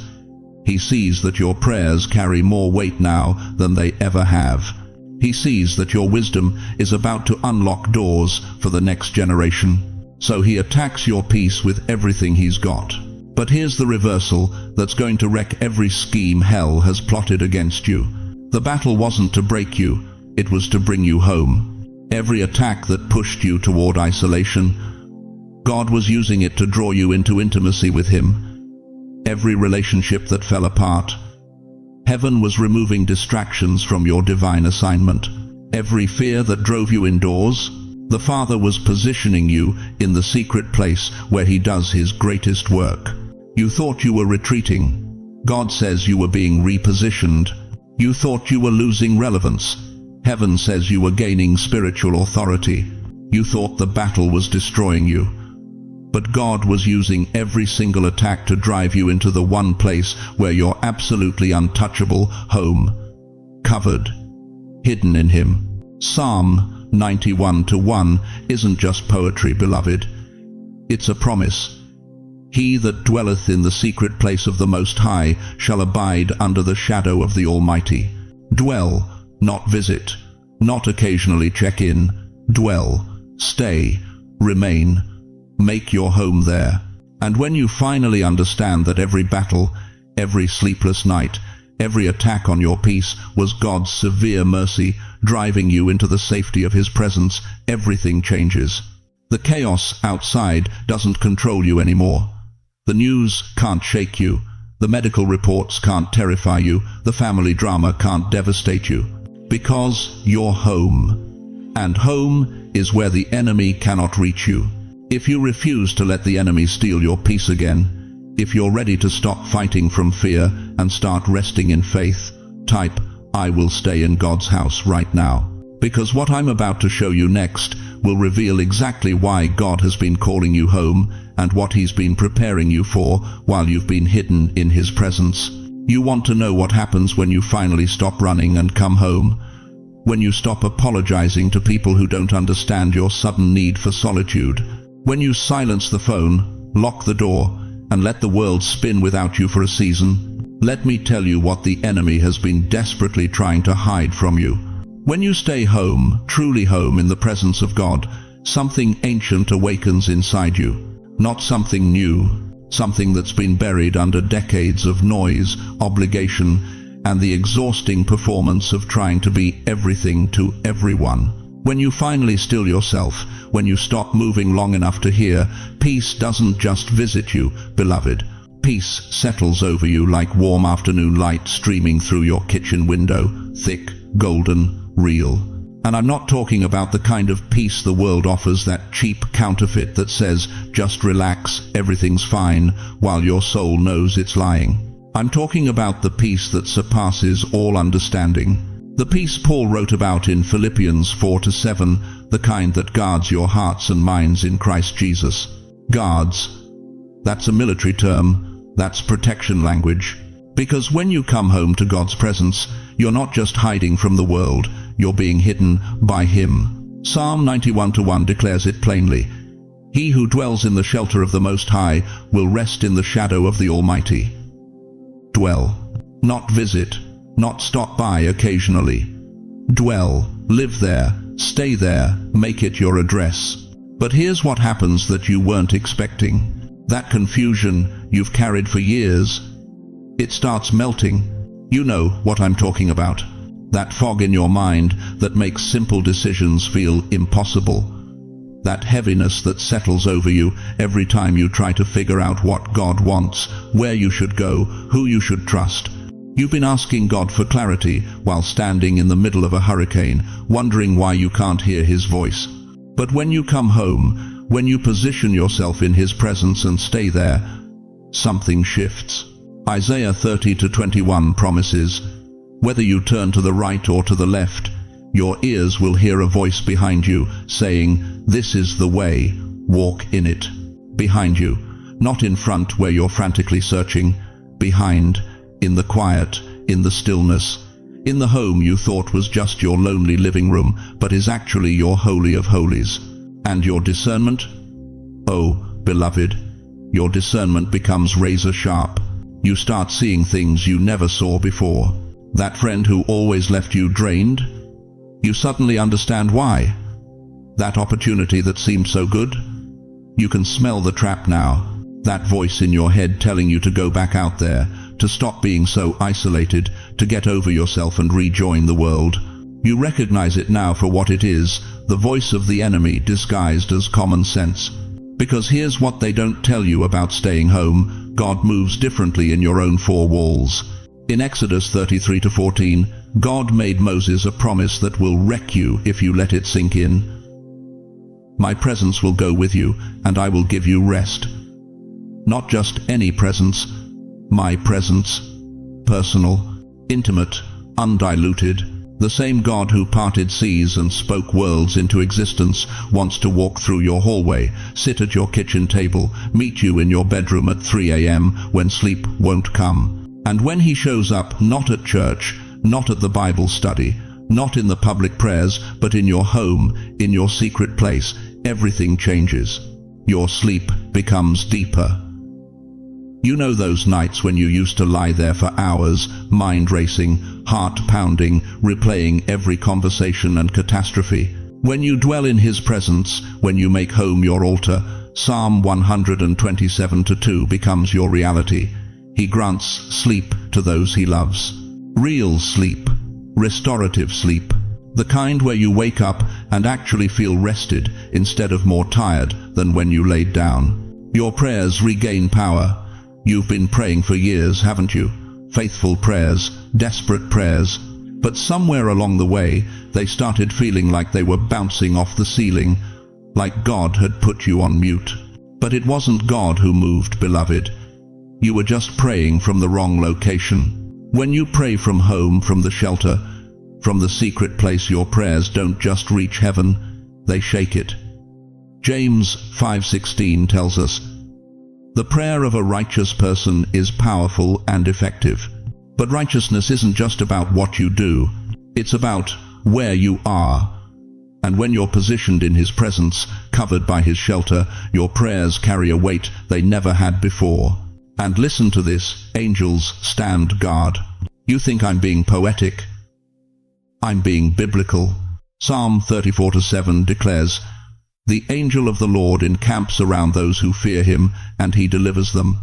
He sees that your prayers carry more weight now than they ever have. He sees that your wisdom is about to unlock doors for the next generation. So he attacks your peace with everything he's got. But here's the reversal that's going to wreck every scheme hell has plotted against you. The battle wasn't to break you. It was to bring you home. Every attack that pushed you toward isolation, God was using it to draw you into intimacy with him. Every relationship that fell apart, heaven was removing distractions from your divine assignment. Every fear that drove you indoors, the Father was positioning you in the secret place where he does his greatest work. You thought you were retreating. God says you were being repositioned. You thought you were losing relevance. Heaven says you were gaining spiritual authority. You thought the battle was destroying you. But God was using every single attack to drive you into the one place where you're absolutely untouchable, home, covered, hidden in him. Psalm 91:1 isn't just poetry, beloved. It's a promise. He that dwelleth in the secret place of the Most High shall abide under the shadow of the Almighty. Dwell, not visit, not occasionally check in. Dwell, stay, remain, make your home there. And when you finally understand that every battle, every sleepless night, every attack on your peace was God's severe mercy driving you into the safety of His presence, everything changes. The chaos outside doesn't control you anymore. The news can't shake you. The medical reports can't terrify you. The family drama can't devastate you. Because you're home. And home is where the enemy cannot reach you. If you refuse to let the enemy steal your peace again, if you're ready to stop fighting from fear and start resting in faith, type, "I will stay in God's house right now." Because what I'm about to show you next will reveal exactly why God has been calling you home and what He's been preparing you for while you've been hidden in His presence. You want to know what happens when you finally stop running and come home? When you stop apologizing to people who don't understand your sudden need for solitude? When you silence the phone, lock the door, and let the world spin without you for a season? Let me tell you what the enemy has been desperately trying to hide from you. When you stay home, truly home in the presence of God, something ancient awakens inside you. Not something new, something that's been buried under decades of noise, obligation, and the exhausting performance of trying to be everything to everyone. When you finally still yourself, when you stop moving long enough to hear, peace doesn't just visit you, beloved. Peace settles over you like warm afternoon light streaming through your kitchen window, thick, golden, real. And I'm not talking about the kind of peace the world offers, that cheap counterfeit that says, just relax, everything's fine, while your soul knows it's lying. I'm talking about the peace that surpasses all understanding. The peace Paul wrote about in Philippians 4-7, the kind that guards your hearts and minds in Christ Jesus. Guards. That's a military term. That's protection language. Because when you come home to God's presence, you're not just hiding from the world, you're being hidden by Him. Psalm 91:1 declares it plainly. He who dwells in the shelter of the Most High will rest in the shadow of the Almighty. Dwell. Not visit. Not stop by occasionally. Dwell. Live there. Stay there. Make it your address. But here's what happens that you weren't expecting. That confusion you've carried for years, it starts melting. You know what I'm talking about. That fog in your mind that makes simple decisions feel impossible. That heaviness that settles over you every time you try to figure out what God wants, where you should go, who you should trust. You've been asking God for clarity while standing in the middle of a hurricane, wondering why you can't hear His voice. But when you come home, when you position yourself in His presence and stay there, something shifts. Isaiah 30:21 promises, whether you turn to the right or to the left, your ears will hear a voice behind you saying, this is the way, walk in it. Behind you, not in front where you're frantically searching, behind, in the quiet, in the stillness, in the home you thought was just your lonely living room, but is actually your holy of holies. And your discernment? Oh, beloved, your discernment becomes razor sharp. You start seeing things you never saw before. That friend who always left you drained? You suddenly understand why. That opportunity that seemed so good? You can smell the trap now. That voice in your head telling you to go back out there, to stop being so isolated, to get over yourself and rejoin the world. You recognize it now for what it is, the voice of the enemy disguised as common sense. Because here's what they don't tell you about staying home: God moves differently in your own four walls. In Exodus 33-14, God made Moses a promise that will wreck you if you let it sink in. My presence will go with you, and I will give you rest. Not just any presence, my presence. Personal, intimate, undiluted. The same God who parted seas and spoke worlds into existence wants to walk through your hallway, sit at your kitchen table, meet you in your bedroom at 3 a.m. when sleep won't come. And when He shows up, not at church, not at the Bible study, not in the public prayers, but in your home, in your secret place, everything changes. Your sleep becomes deeper. You know those nights when you used to lie there for hours, mind racing, heart pounding, replaying every conversation and catastrophe. When you dwell in His presence, when you make home your altar, Psalm 127:2 becomes your reality. He grants sleep to those He loves. Real sleep, restorative sleep, the kind where you wake up and actually feel rested instead of more tired than when you laid down. Your prayers regain power. You've been praying for years, haven't you? Faithful prayers, desperate prayers. But somewhere along the way, they started feeling like they were bouncing off the ceiling, like God had put you on mute. But it wasn't God who moved, beloved. You were just praying from the wrong location. When you pray from home, from the shelter, from the secret place, your prayers don't just reach heaven, they shake it. James 5:16 tells us, "The prayer of a righteous person is powerful and effective." But righteousness isn't just about what you do, it's about where you are. And when you're positioned in His presence, covered by His shelter, your prayers carry a weight they never had before. And listen to this, angels stand guard. You think I'm being poetic? I'm being biblical. Psalm 34:7 declares, "The angel of the Lord encamps around those who fear Him, and He delivers them."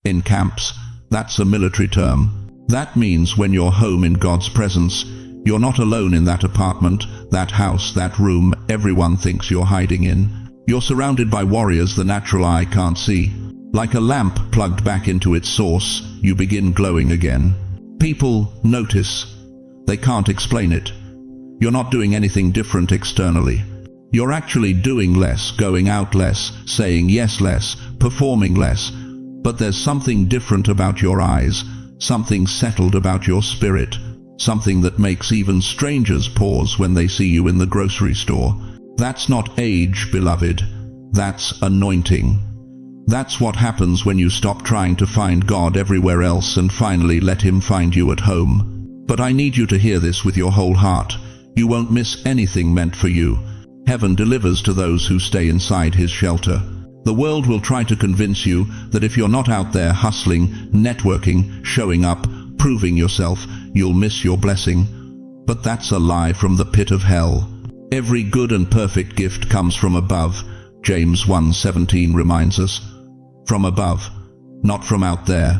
Encamps, that's a military term. That means when you're home in God's presence, you're not alone in that apartment, that house, that room everyone thinks you're hiding in. You're surrounded by warriors the natural eye can't see. Like a lamp plugged back into its source, you begin glowing again. People notice. They can't explain it. You're not doing anything different externally. You're actually doing less, going out less, saying yes less, performing less. But there's something different about your eyes, something settled about your spirit, something that makes even strangers pause when they see you in the grocery store. That's not age, beloved. That's anointing. That's what happens when you stop trying to find God everywhere else and finally let Him find you at home. But I need you to hear this with your whole heart. You won't miss anything meant for you. Heaven delivers to those who stay inside His shelter. The world will try to convince you that if you're not out there hustling, networking, showing up, proving yourself, you'll miss your blessing. But that's a lie from the pit of hell. Every good and perfect gift comes from above, James 1:17 reminds us. From above, not from out there.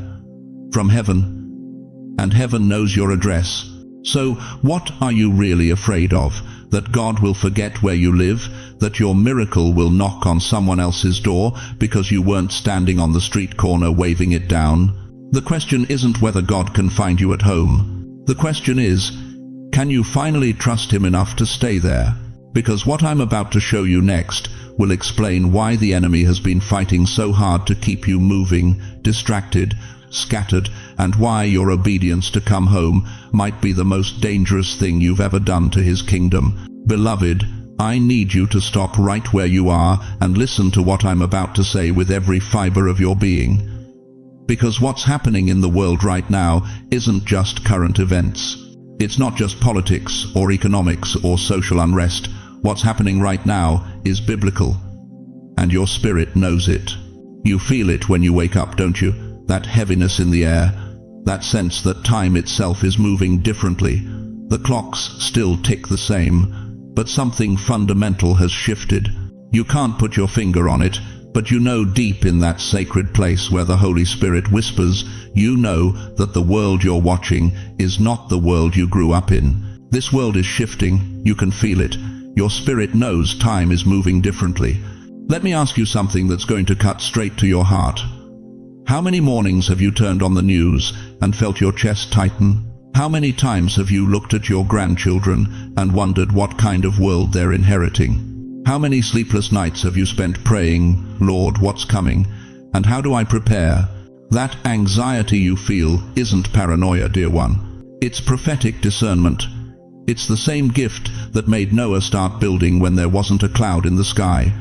From heaven. And heaven knows your address. So, what are you really afraid of? That God will forget where you live? That your miracle will knock on someone else's door because you weren't standing on the street corner waving it down? The question isn't whether God can find you at home. The question is, can you finally trust Him enough to stay there? Because what I'm about to show you next will explain why the enemy has been fighting so hard to keep you moving, distracted, scattered, and why your obedience to come home might be the most dangerous thing you've ever done to His kingdom. Beloved, I need you to stop right where you are and listen to what I'm about to say with every fiber of your being. Because what's happening in the world right now isn't just current events. It's not just politics or economics or social unrest. What's happening right now is biblical. And your spirit knows it. You feel it when you wake up, don't you? That heaviness in the air, that sense that time itself is moving differently. The clocks still tick the same, but something fundamental has shifted. You can't put your finger on it, but you know deep in that sacred place where the Holy Spirit whispers, you know that the world you're watching is not the world you grew up in. This world is shifting, you can feel it. Your spirit knows time is moving differently. Let me ask you something that's going to cut straight to your heart. How many mornings have you turned on the news and felt your chest tighten? How many times have you looked at your grandchildren and wondered what kind of world they're inheriting? How many sleepless nights have you spent praying, Lord, what's coming? And how do I prepare? That anxiety you feel isn't paranoia, dear one. It's prophetic discernment. It's the same gift that made Noah start building when there wasn't a cloud in the sky.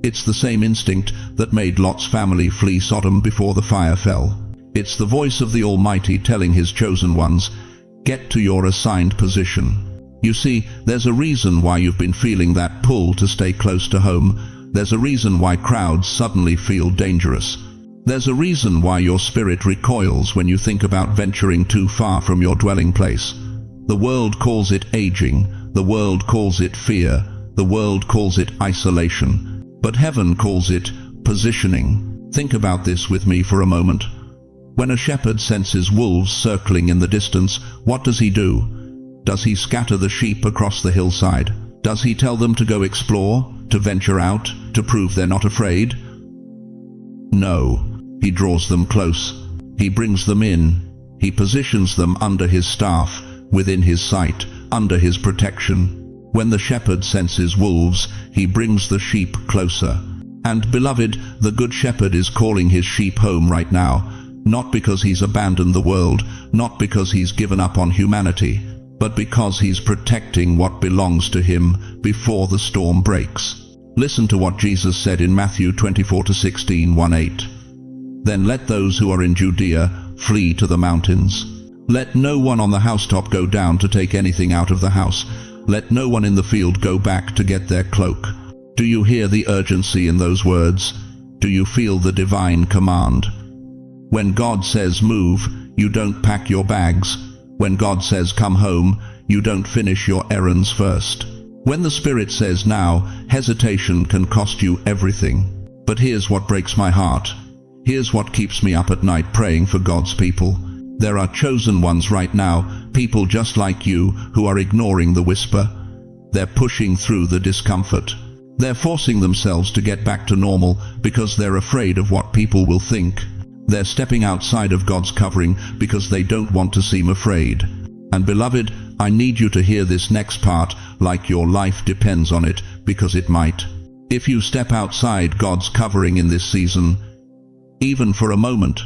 It's the same instinct that made Lot's family flee Sodom before the fire fell. It's the voice of the Almighty telling His chosen ones, get to your assigned position. You see, there's a reason why you've been feeling that pull to stay close to home. There's a reason why crowds suddenly feel dangerous. There's a reason why your spirit recoils when you think about venturing too far from your dwelling place. The world calls it aging, the world calls it fear, the world calls it isolation, but heaven calls it positioning. Think about this with me for a moment. When a shepherd senses wolves circling in the distance, what does he do? Does he scatter the sheep across the hillside? Does he tell them to go explore, to venture out, to prove they're not afraid? No. He draws them close. He brings them in. He positions them under his staff, within his sight, under his protection. When the shepherd senses wolves, he brings the sheep closer. And beloved, the good shepherd is calling his sheep home right now, not because he's abandoned the world, not because he's given up on humanity, but because he's protecting what belongs to him before the storm breaks. Listen to what Jesus said in Matthew 24:16, 1:8. Then let those who are in Judea flee to the mountains. Let no one on the housetop go down to take anything out of the house. Let no one in the field go back to get their cloak. Do you hear the urgency in those words? Do you feel the divine command? When God says move, you don't pack your bags. When God says come home, you don't finish your errands first. When the Spirit says now, hesitation can cost you everything. But here's what breaks my heart. Here's what keeps me up at night praying for God's people. There are chosen ones right now, people just like you, who are ignoring the whisper. They're pushing through the discomfort. They're forcing themselves to get back to normal because they're afraid of what people will think. They're stepping outside of God's covering because they don't want to seem afraid. And beloved, I need you to hear this next part like your life depends on it, because it might. If you step outside God's covering in this season, even for a moment,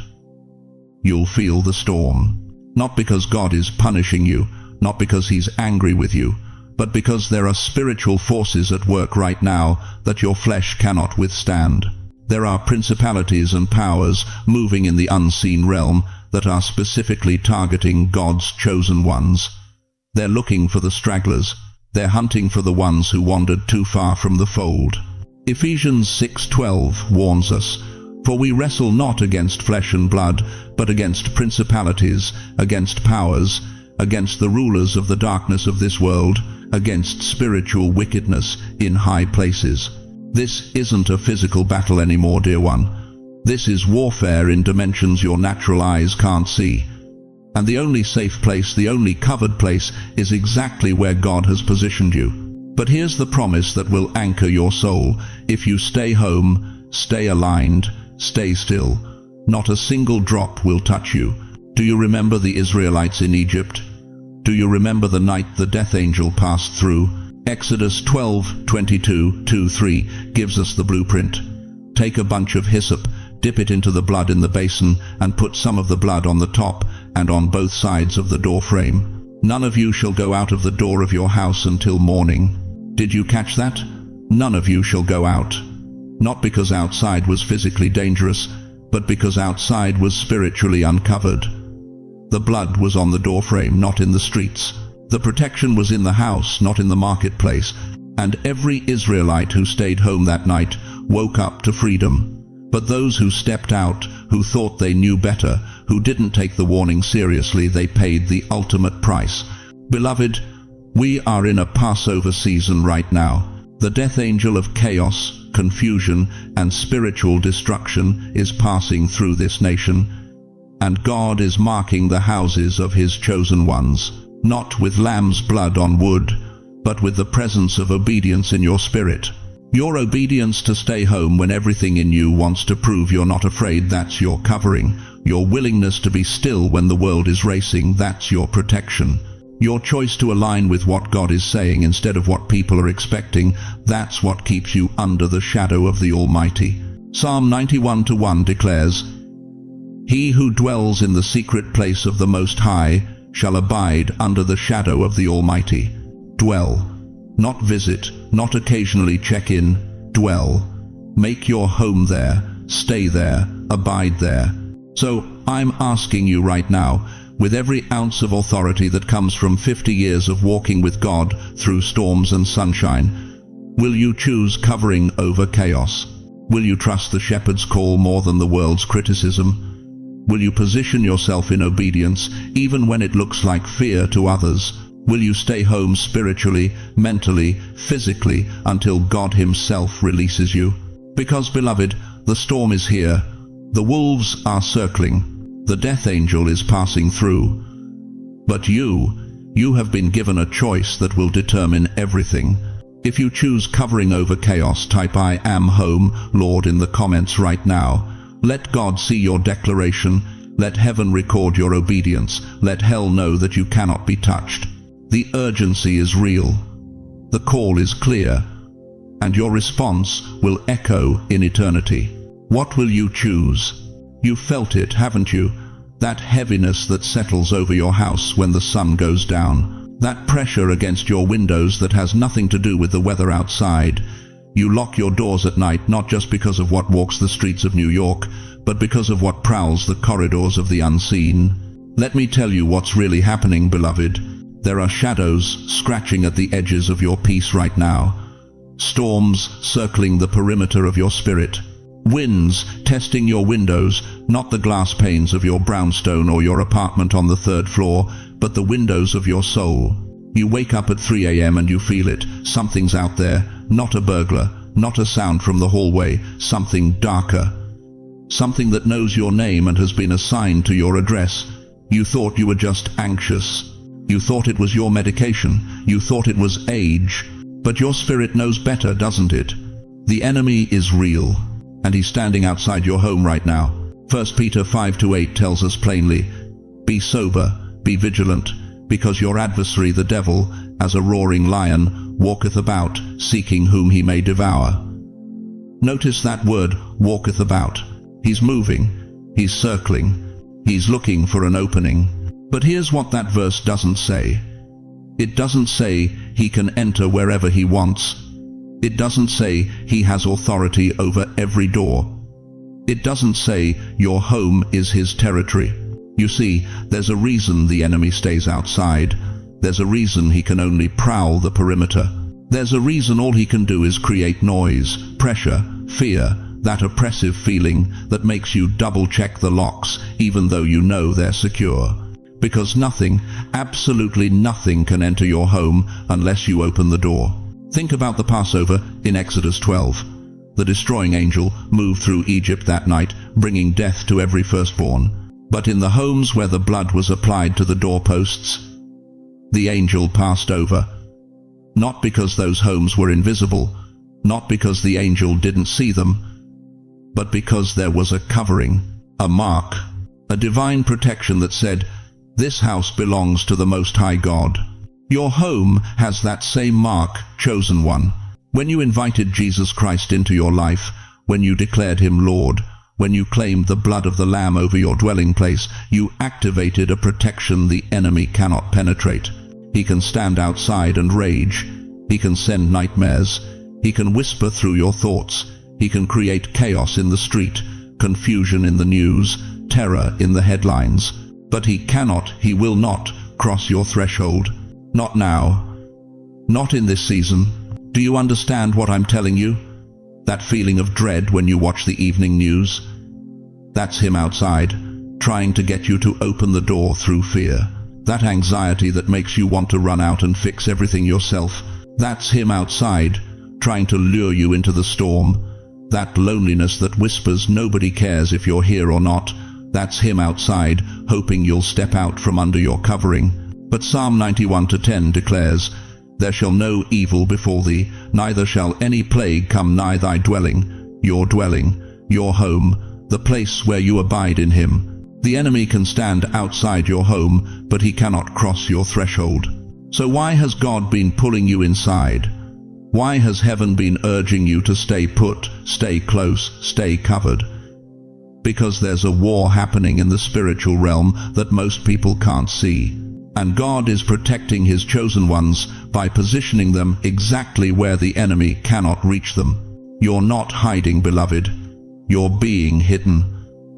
you'll feel the storm. Not because God is punishing you, not because he's angry with you, but because there are spiritual forces at work right now that your flesh cannot withstand. There are principalities and powers moving in the unseen realm that are specifically targeting God's chosen ones. They're looking for the stragglers. They're hunting for the ones who wandered too far from the fold. Ephesians 6:12 warns us, "For we wrestle not against flesh and blood, but against principalities, against powers, against the rulers of the darkness of this world, against spiritual wickedness in high places." This isn't a physical battle anymore, dear one. This is warfare in dimensions your natural eyes can't see. And the only safe place, the only covered place, is exactly where God has positioned you. But here's the promise that will anchor your soul. If you stay home, stay aligned, stay still, not a single drop will touch you. Do you remember the Israelites in Egypt? Do you remember the night the death angel passed through? Exodus 12:22-3 gives us the blueprint. Take a bunch of hyssop, dip it into the blood in the basin, and put some of the blood on the top and on both sides of the door frame. None of you shall go out of the door of your house until morning. Did you catch that? None of you shall go out. Not because outside was physically dangerous, but because outside was spiritually uncovered. The blood was on the doorframe, not in the streets. The protection was in the house, not in the marketplace. And every Israelite who stayed home that night woke up to freedom. But those who stepped out, who thought they knew better, who didn't take the warning seriously, they paid the ultimate price. Beloved, we are in a Passover season right now. The death angel of chaos, confusion, and spiritual destruction is passing through this nation. And God is marking the houses of his chosen ones, not with lamb's blood on wood, but with the presence of obedience in your spirit. Your obedience to stay home when everything in you wants to prove you're not afraid, that's your covering. Your willingness to be still when the world is racing, that's your protection. Your choice to align with what God is saying instead of what people are expecting, that's what keeps you under the shadow of the Almighty. Psalm 91:1 declares, "He who dwells in the secret place of the Most High shall abide under the shadow of the Almighty." Dwell. Not visit, not occasionally check in. Dwell. Make your home there. Stay there. Abide there. So I'm asking you right now, with every ounce of authority that comes from 50 years of walking with God through storms and sunshine, will you choose covering over chaos? Will you trust the shepherd's call more than the world's criticism? Will you position yourself in obedience, even when it looks like fear to others? Will you stay home spiritually, mentally, physically, until God Himself releases you? Because, beloved, the storm is here. The wolves are circling. The death angel is passing through. But you have been given a choice that will determine everything. If you choose covering over chaos, type "I am home, Lord" in the comments right now. Let God see your declaration. Let heaven record your obedience. Let hell know that you cannot be touched. The urgency is real. The call is clear. And your response will echo in eternity. What will you choose? You felt it, haven't you? That heaviness that settles over your house when the sun goes down. That pressure against your windows that has nothing to do with the weather outside. You lock your doors at night not just because of what walks the streets of New York, but because of what prowls the corridors of the unseen. Let me tell you what's really happening, beloved. There are shadows scratching at the edges of your peace right now. Storms circling the perimeter of your spirit. Winds testing your windows, not the glass panes of your brownstone or your apartment on the 3rd floor, but the windows of your soul. You wake up at 3 a.m. and you feel it. Something's out there, not a burglar, not a sound from the hallway, something darker. Something that knows your name and has been assigned to your address. You thought you were just anxious. You thought it was your medication. You thought it was age. But your spirit knows better, doesn't it? The enemy is real, and he's standing outside your home right now. 1 Peter 5-8 tells us plainly, "Be sober, be vigilant, because your adversary the devil, as a roaring lion, walketh about, seeking whom he may devour." Notice that word, walketh about. He's moving, he's circling, he's looking for an opening. But here's what that verse doesn't say. It doesn't say he can enter wherever he wants. It doesn't say he has authority over every door. It doesn't say your home is his territory. You see, there's a reason the enemy stays outside. There's a reason he can only prowl the perimeter. There's a reason all he can do is create noise, pressure, fear, that oppressive feeling that makes you double-check the locks even though you know they're secure. Because nothing, absolutely nothing can enter your home unless you open the door. Think about the Passover in Exodus 12. The destroying angel moved through Egypt that night, bringing death to every firstborn. But in the homes where the blood was applied to the doorposts, the angel passed over. Not because those homes were invisible, not because the angel didn't see them, but because there was a covering, a mark, a divine protection that said, "This house belongs to the Most High God." Your home has that same mark, chosen one. When you invited Jesus Christ into your life, when you declared Him Lord, when you claimed the blood of the Lamb over your dwelling place, you activated a protection the enemy cannot penetrate. He can stand outside and rage. He can send nightmares. He can whisper through your thoughts. He can create chaos in the street, confusion in the news, terror in the headlines. But he cannot, he will not cross your threshold. Not now. Not in this season. Do you understand what I'm telling you? That feeling of dread when you watch the evening news? That's him outside, trying to get you to open the door through fear. That anxiety that makes you want to run out and fix everything yourself. That's him outside, trying to lure you into the storm. That loneliness that whispers nobody cares if you're here or not. That's him outside, hoping you'll step out from under your covering. But Psalm 91:10 declares, "There shall no evil befall thee, neither shall any plague come nigh thy dwelling," your home, the place where you abide in Him. The enemy can stand outside your home, but he cannot cross your threshold. So why has God been pulling you inside? Why has heaven been urging you to stay put, stay close, stay covered? Because there's a war happening in the spiritual realm that most people can't see. And God is protecting His chosen ones by positioning them exactly where the enemy cannot reach them. You're not hiding, beloved. You're being hidden.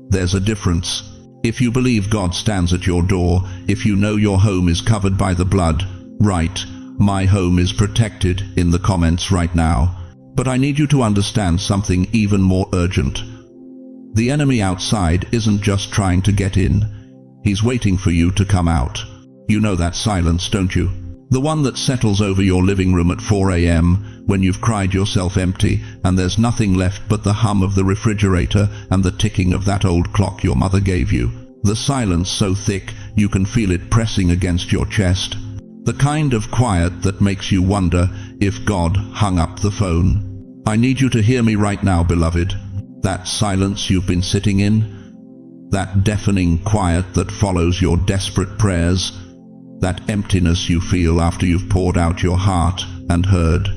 There's a difference. If you believe God stands at your door, if you know your home is covered by the blood, write, "My home is protected" in the comments right now. But I need you to understand something even more urgent. The enemy outside isn't just trying to get in. He's waiting for you to come out. You know that silence, don't you? The one that settles over your living room at 4 a.m. when you've cried yourself empty and there's nothing left but the hum of the refrigerator and the ticking of that old clock your mother gave you. The silence so thick you can feel it pressing against your chest. The kind of quiet that makes you wonder if God hung up the phone. I need you to hear me right now, beloved. That silence you've been sitting in, that deafening quiet that follows your desperate prayers, that emptiness you feel after you've poured out your heart and heard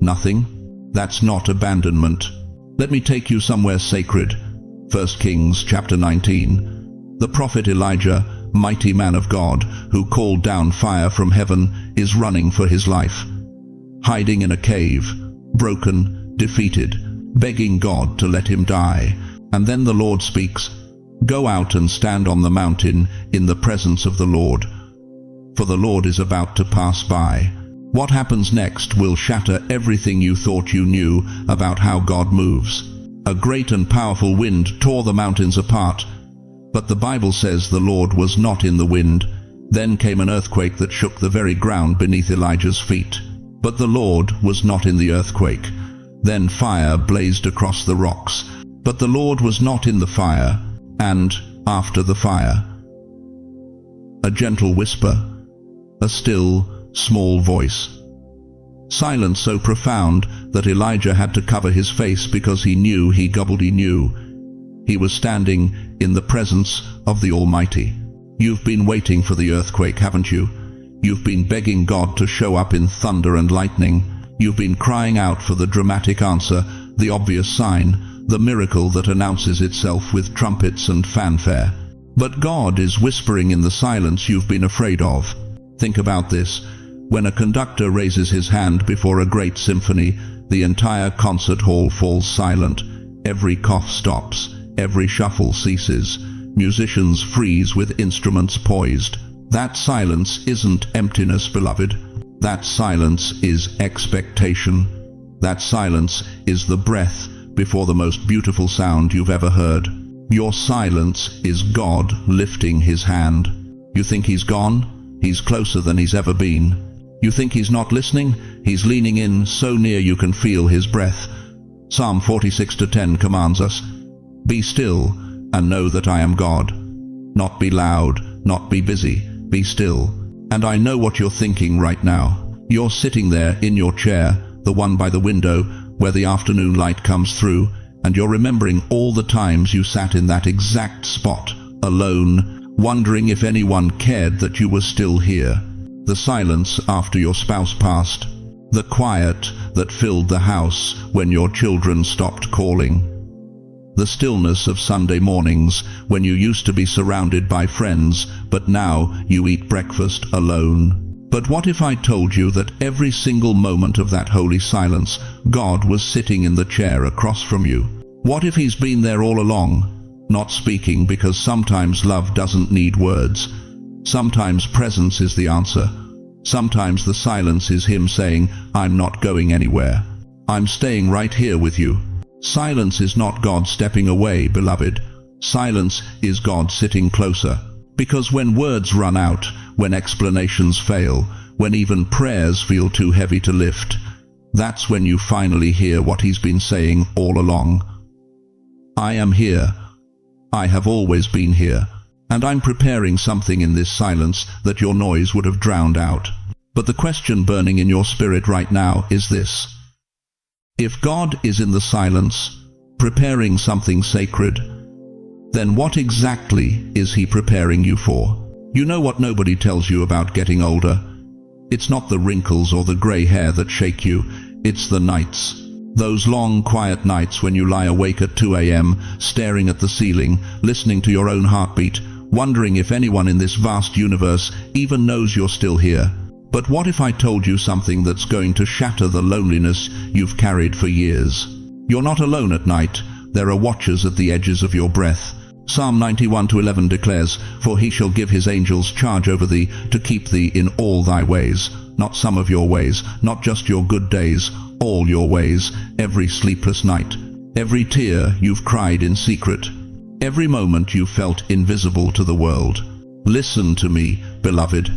nothing, that's not abandonment. Let me take you somewhere sacred. 1 Kings chapter 19. The prophet Elijah, mighty man of God, who called down fire from heaven, is running for his life. Hiding in a cave, broken, defeated, begging God to let him die. And then the Lord speaks, "Go out and stand on the mountain in the presence of the Lord, for the Lord is about to pass by." What happens next will shatter everything you thought you knew about how God moves. A great and powerful wind tore the mountains apart, but the Bible says the Lord was not in the wind. Then came an earthquake that shook the very ground beneath Elijah's feet. But the Lord was not in the earthquake. Then fire blazed across the rocks, but the Lord was not in the fire. And after the fire, a gentle whisper, a still, small voice. Silence so profound that Elijah had to cover his face because he knew he knew. He was standing in the presence of the Almighty. You've been waiting for the earthquake, haven't you? You've been begging God to show up in thunder and lightning. You've been crying out for the dramatic answer, the obvious sign, the miracle that announces itself with trumpets and fanfare. But God is whispering in the silence you've been afraid of. Think about this. When a conductor raises his hand before a great symphony, the entire concert hall falls silent. Every cough stops. Every shuffle ceases. Musicians freeze with instruments poised. That silence isn't emptiness, beloved. That silence is expectation. That silence is the breath before the most beautiful sound you've ever heard. Your silence is God lifting his hand. You think he's gone? He's closer than he's ever been. You think he's not listening? He's leaning in so near you can feel his breath. Psalm 46:10 commands us, "Be still and know that I am God." Not be loud, not be busy, be still. And I know what you're thinking right now. You're sitting there in your chair, the one by the window where the afternoon light comes through, and you're remembering all the times you sat in that exact spot, alone, wondering if anyone cared that you were still here. The silence after your spouse passed. The quiet that filled the house when your children stopped calling. The stillness of Sunday mornings when you used to be surrounded by friends, but now you eat breakfast alone. But what if I told you that every single moment of that holy silence, God was sitting in the chair across from you? What if he's been there all along, not speaking, because sometimes love doesn't need words. Sometimes presence is the answer. Sometimes the silence is him saying, "I'm not going anywhere. I'm staying right here with you." Silence is not God stepping away, beloved. Silence is God sitting closer. Because when words run out, when explanations fail, when even prayers feel too heavy to lift, that's when you finally hear what he's been saying all along. I am here. I have always been here. And I'm preparing something in this silence that your noise would have drowned out. But the question burning in your spirit right now is this. If God is in the silence, preparing something sacred, then what exactly is he preparing you for? You know what nobody tells you about getting older? It's not the wrinkles or the gray hair that shake you, it's the nights. Those long, quiet nights when you lie awake at 2 a.m., staring at the ceiling, listening to your own heartbeat, wondering if anyone in this vast universe even knows you're still here. But what if I told you something that's going to shatter the loneliness you've carried for years? You're not alone at night. There are watchers at the edges of your breath. Psalm 91:11 declares, "For he shall give his angels charge over thee, to keep thee in all thy ways." Not some of your ways, not just your good days, all your ways, every sleepless night, every tear you've cried in secret, every moment you felt invisible to the world. Listen to me, beloved.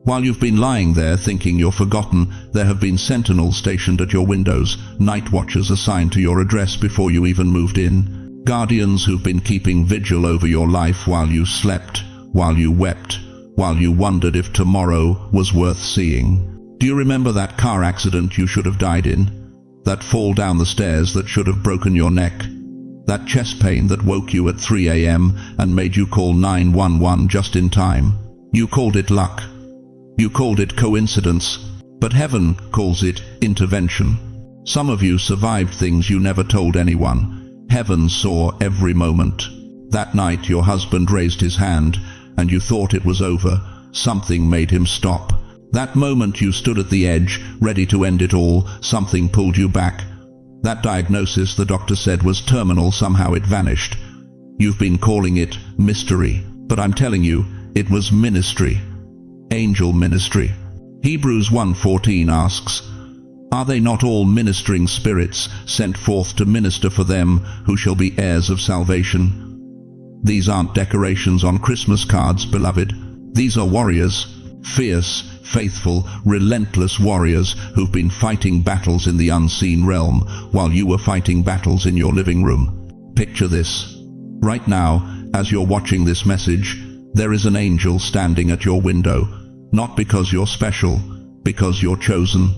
While you've been lying there thinking you're forgotten, there have been sentinels stationed at your windows, night watchers assigned to your address before you even moved in, guardians who've been keeping vigil over your life while you slept, while you wept, while you wondered if tomorrow was worth seeing. Do you remember that car accident you should have died in? That fall down the stairs that should have broken your neck? That chest pain that woke you at 3 a.m. and made you call 911 just in time? You called it luck. You called it coincidence, but heaven calls it intervention. Some of you survived things you never told anyone. Heaven saw every moment. That night your husband raised his hand, and you thought it was over. Something made him stop. That moment you stood at the edge, ready to end it all, something pulled you back. That diagnosis the doctor said was terminal, somehow it vanished. You've been calling it mystery, but I'm telling you, it was ministry. Angel ministry. Hebrews 1:14 asks, "Are they not all ministering spirits sent forth to minister for them who shall be heirs of salvation?" These aren't decorations on Christmas cards, beloved. These are warriors, fierce, faithful, relentless warriors who've been fighting battles in the unseen realm while you were fighting battles in your living room. Picture this. Right now, as you're watching this message, there is an angel standing at your window, not because you're special, because you're chosen.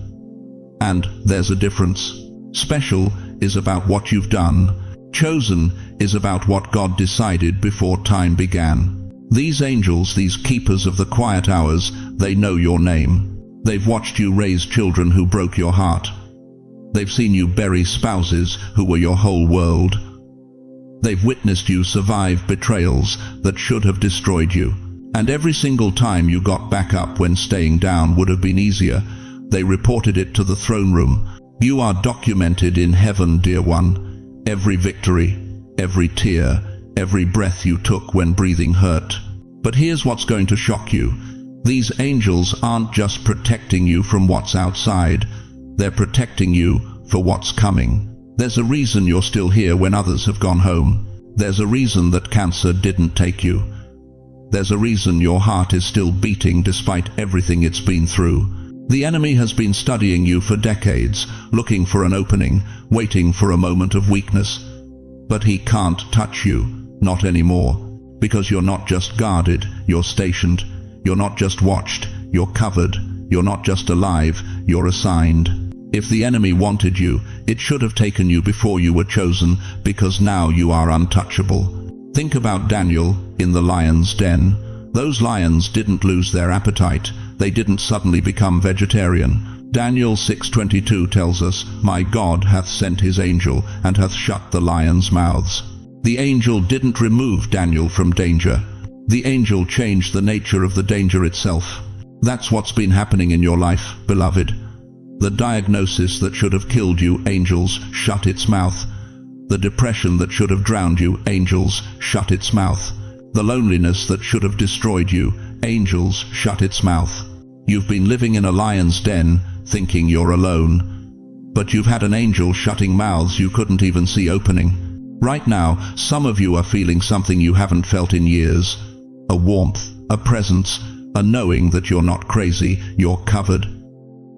And there's a difference. Special is about what you've done. Chosen is about what God decided before time began. These angels, these keepers of the quiet hours, they know your name. They've watched you raise children who broke your heart. They've seen you bury spouses who were your whole world. They've witnessed you survive betrayals that should have destroyed you. And every single time you got back up when staying down would have been easier, they reported it to the throne room. You are documented in heaven, dear one. Every victory, every tear, every breath you took when breathing hurt. But here's what's going to shock you. These angels aren't just protecting you from what's outside. They're protecting you for what's coming. There's a reason you're still here when others have gone home. There's a reason that cancer didn't take you. There's a reason your heart is still beating despite everything it's been through. The enemy has been studying you for decades, looking for an opening, waiting for a moment of weakness. But he can't touch you, not anymore, because you're not just guarded, you're stationed. You're not just watched, you're covered. You're not just alive, you're assigned. If the enemy wanted you, it should have taken you before you were chosen, because now you are untouchable. Think about Daniel in the lion's den. Those lions didn't lose their appetite. They didn't suddenly become vegetarian. Daniel 6:22 tells us, "My God hath sent his angel, and hath shut the lions' mouths." The angel didn't remove Daniel from danger. The angel changed the nature of the danger itself. That's what's been happening in your life, beloved. The diagnosis that should have killed you, angels, shut its mouth. The depression that should have drowned you, angels, shut its mouth. The loneliness that should have destroyed you, angels, shut its mouth. You've been living in a lion's den, thinking you're alone. But you've had an angel shutting mouths you couldn't even see opening. Right now, some of you are feeling something you haven't felt in years. A warmth, a presence, a knowing that you're not crazy, you're covered.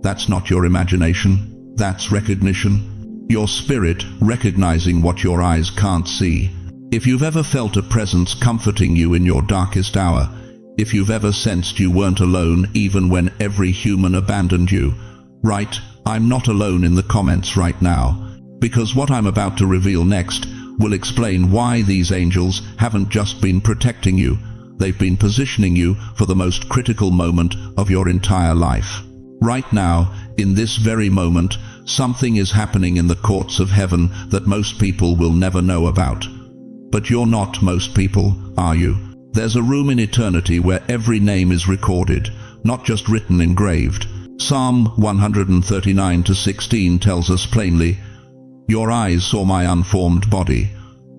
That's not your imagination, that's recognition. Your spirit recognizing what your eyes can't see. If you've ever felt a presence comforting you in your darkest hour, if you've ever sensed you weren't alone even when every human abandoned you, write, "I'm not alone" in the comments right now, because what I'm about to reveal next will explain why these angels haven't just been protecting you, they've been positioning you for the most critical moment of your entire life. Right now, in this very moment, something is happening in the courts of heaven that most people will never know about. But you're not most people, are you? There's a room in eternity where every name is recorded, not just written, engraved. Psalm 139:16 tells us plainly, "Your eyes saw my unformed body.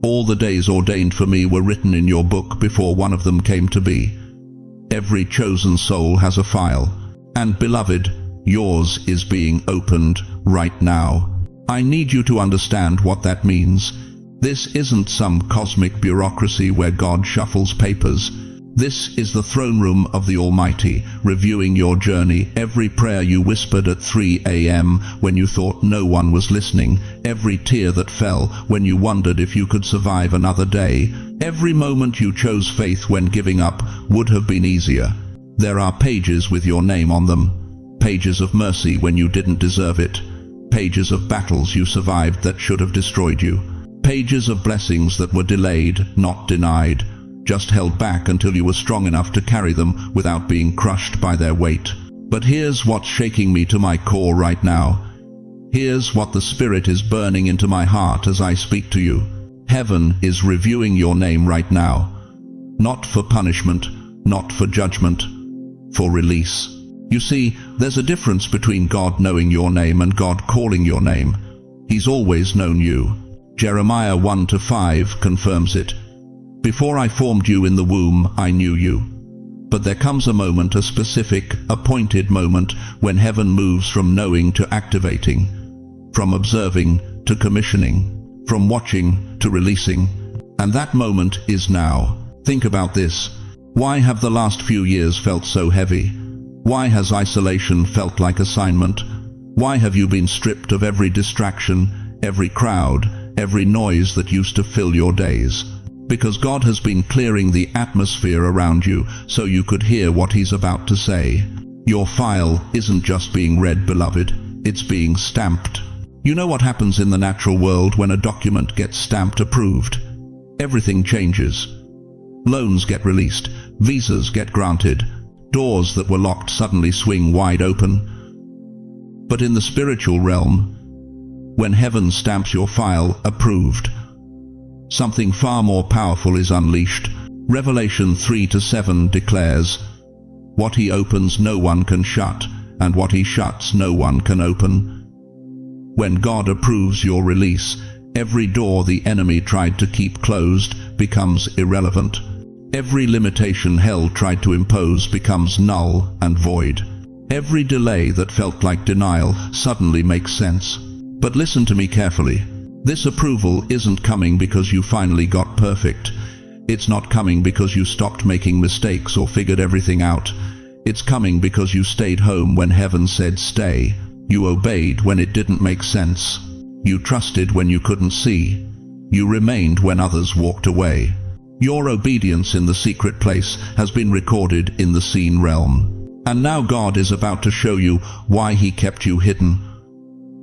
All the days ordained for me were written in your book before one of them came to be." Every chosen soul has a file. And beloved, Yours is being opened right now. I need you to understand what that means. This isn't some cosmic bureaucracy where God shuffles papers. This is the throne room of the Almighty, reviewing your journey, every prayer you whispered at 3 a.m. when you thought no one was listening, every tear that fell when you wondered if you could survive another day, every moment you chose faith when giving up would have been easier. There are pages with your name on them, pages of mercy when you didn't deserve it, pages of battles you survived that should have destroyed you, pages of blessings that were delayed, not denied, just held back until you were strong enough to carry them without being crushed by their weight. But here's what's shaking me to my core right now. Here's what the Spirit is burning into my heart as I speak to you. Heaven is reviewing your name right now. Not for punishment, not for judgment, for release. You see, there's a difference between God knowing your name and God calling your name. He's always known you. Jeremiah 1-5 confirms it. Before I formed you in the womb, I knew you. But there comes a moment, a specific, appointed moment, when heaven moves from knowing to activating, from observing to commissioning, from watching to releasing. And that moment is now. Think about this. Why have the last few years felt so heavy? Why has isolation felt like assignment? Why have you been stripped of every distraction, every crowd, every noise that used to fill your days? Because God has been clearing the atmosphere around you so you could hear what He's about to say. Your file isn't just being read, beloved. It's being stamped. You know what happens in the natural world when a document gets stamped approved? Everything changes. Loans get released. Visas get granted. Doors that were locked suddenly swing wide open. But in the spiritual realm, when heaven stamps your file approved, something far more powerful is unleashed. Revelation 3-7 declares, "What He opens no one can shut, and what He shuts no one can open." When God approves your release, every door the enemy tried to keep closed becomes irrelevant. Every limitation hell tried to impose becomes null and void. Every delay that felt like denial suddenly makes sense. But listen to me carefully. This approval isn't coming because you finally got perfect. It's not coming because you stopped making mistakes or figured everything out. It's coming because you stayed home when heaven said stay. You obeyed when it didn't make sense. You trusted when you couldn't see. You remained when others walked away. Your obedience in the secret place has been recorded in the seen realm. And now God is about to show you why He kept you hidden,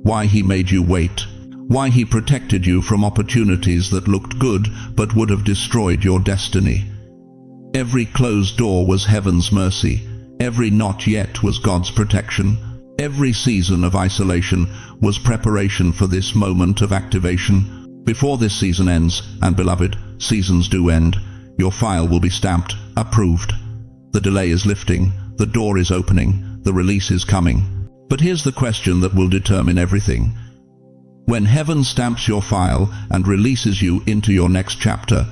why He made you wait, why He protected you from opportunities that looked good but would have destroyed your destiny. Every closed door was heaven's mercy. Every not yet was God's protection. Every season of isolation was preparation for this moment of activation. Before this season ends, and beloved, seasons do end, your file will be stamped, approved. The delay is lifting, the door is opening, the release is coming. But here's the question that will determine everything. When heaven stamps your file and releases you into your next chapter,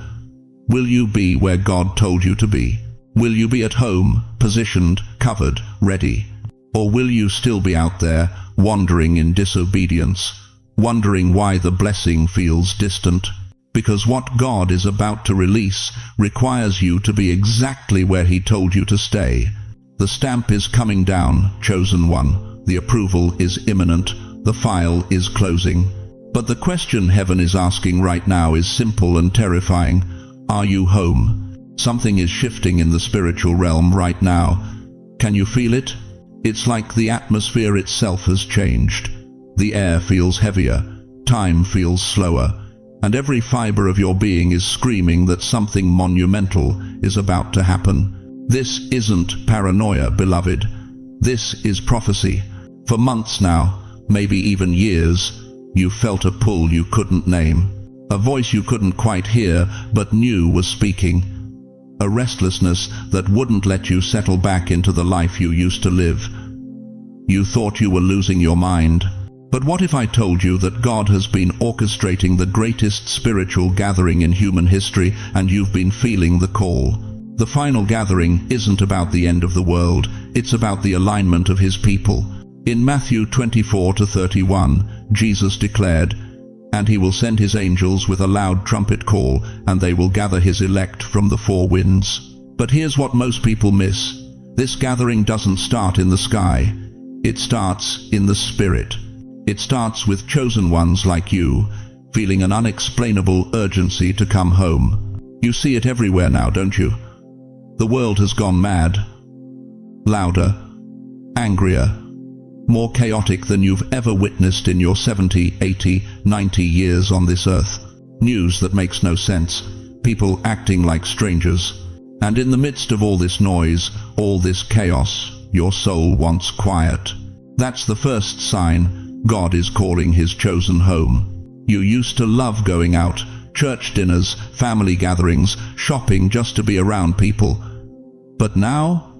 will you be where God told you to be? Will you be at home, positioned, covered, ready? Or will you still be out there, wandering in disobedience, wondering why the blessing feels distant? Because what God is about to release requires you to be exactly where He told you to stay. The stamp is coming down, chosen one. The approval is imminent. The file is closing. But the question heaven is asking right now is simple and terrifying. Are you home? Something is shifting in the spiritual realm right now. Can you feel it? It's like the atmosphere itself has changed. The air feels heavier, time feels slower, and every fiber of your being is screaming that something monumental is about to happen. This isn't paranoia, beloved. This is prophecy. For months now, maybe even years, you felt a pull you couldn't name, a voice you couldn't quite hear but knew was speaking, a restlessness that wouldn't let you settle back into the life you used to live. You thought you were losing your mind. But what if I told you that God has been orchestrating the greatest spiritual gathering in human history, and you've been feeling the call? The final gathering isn't about the end of the world, it's about the alignment of His people. In Matthew 24-31, Jesus declared, "And he will send his angels with a loud trumpet call, and they will gather his elect from the four winds." But here's what most people miss. This gathering doesn't start in the sky. It starts in the Spirit. It starts with chosen ones like you, feeling an unexplainable urgency to come home. You see it everywhere now, don't you? The world has gone mad. Louder, angrier, more chaotic than you've ever witnessed in your 70, 80, 90 years on this earth. News that makes no sense. People acting like strangers. And in the midst of all this noise, all this chaos, your soul wants quiet. That's the first sign God is calling his chosen home. You used to love going out, church dinners, family gatherings, shopping just to be around people. But now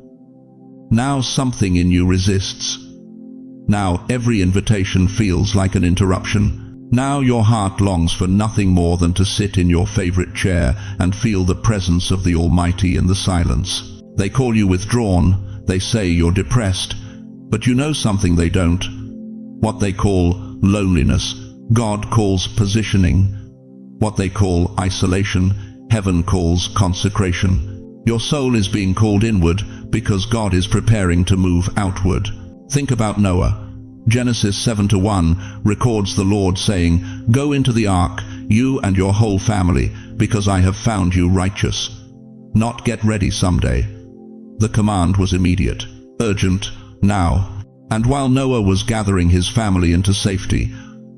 something in you resists. Now every invitation feels like an interruption. Now your heart longs for nothing more than to sit in your favorite chair and feel the presence of the Almighty in the silence. They call you withdrawn, they say you're depressed, but you know something they don't. What they call loneliness, God calls positioning. What they call isolation, heaven calls consecration. Your soul is being called inward because God is preparing to move outward. Think about Noah. Genesis 7:1 records the Lord saying, "Go into the ark, you and your whole family, because I have found you righteous." Not get ready someday. The command was immediate, urgent, now. And while Noah was gathering his family into safety,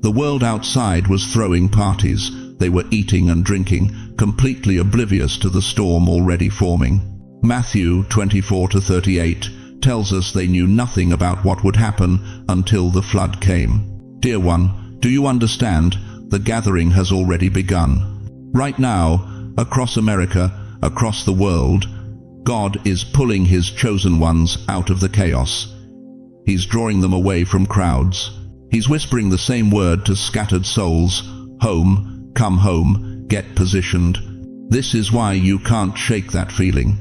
the world outside was throwing parties. They were eating and drinking, completely oblivious to the storm already forming. Matthew 24-38 tells us they knew nothing about what would happen until the flood came. Dear one, do you understand? The gathering has already begun. Right now, across America, across the world, God is pulling his chosen ones out of the chaos. He's drawing them away from crowds. He's whispering the same word to scattered souls: home, come home, get positioned. This is why you can't shake that feeling.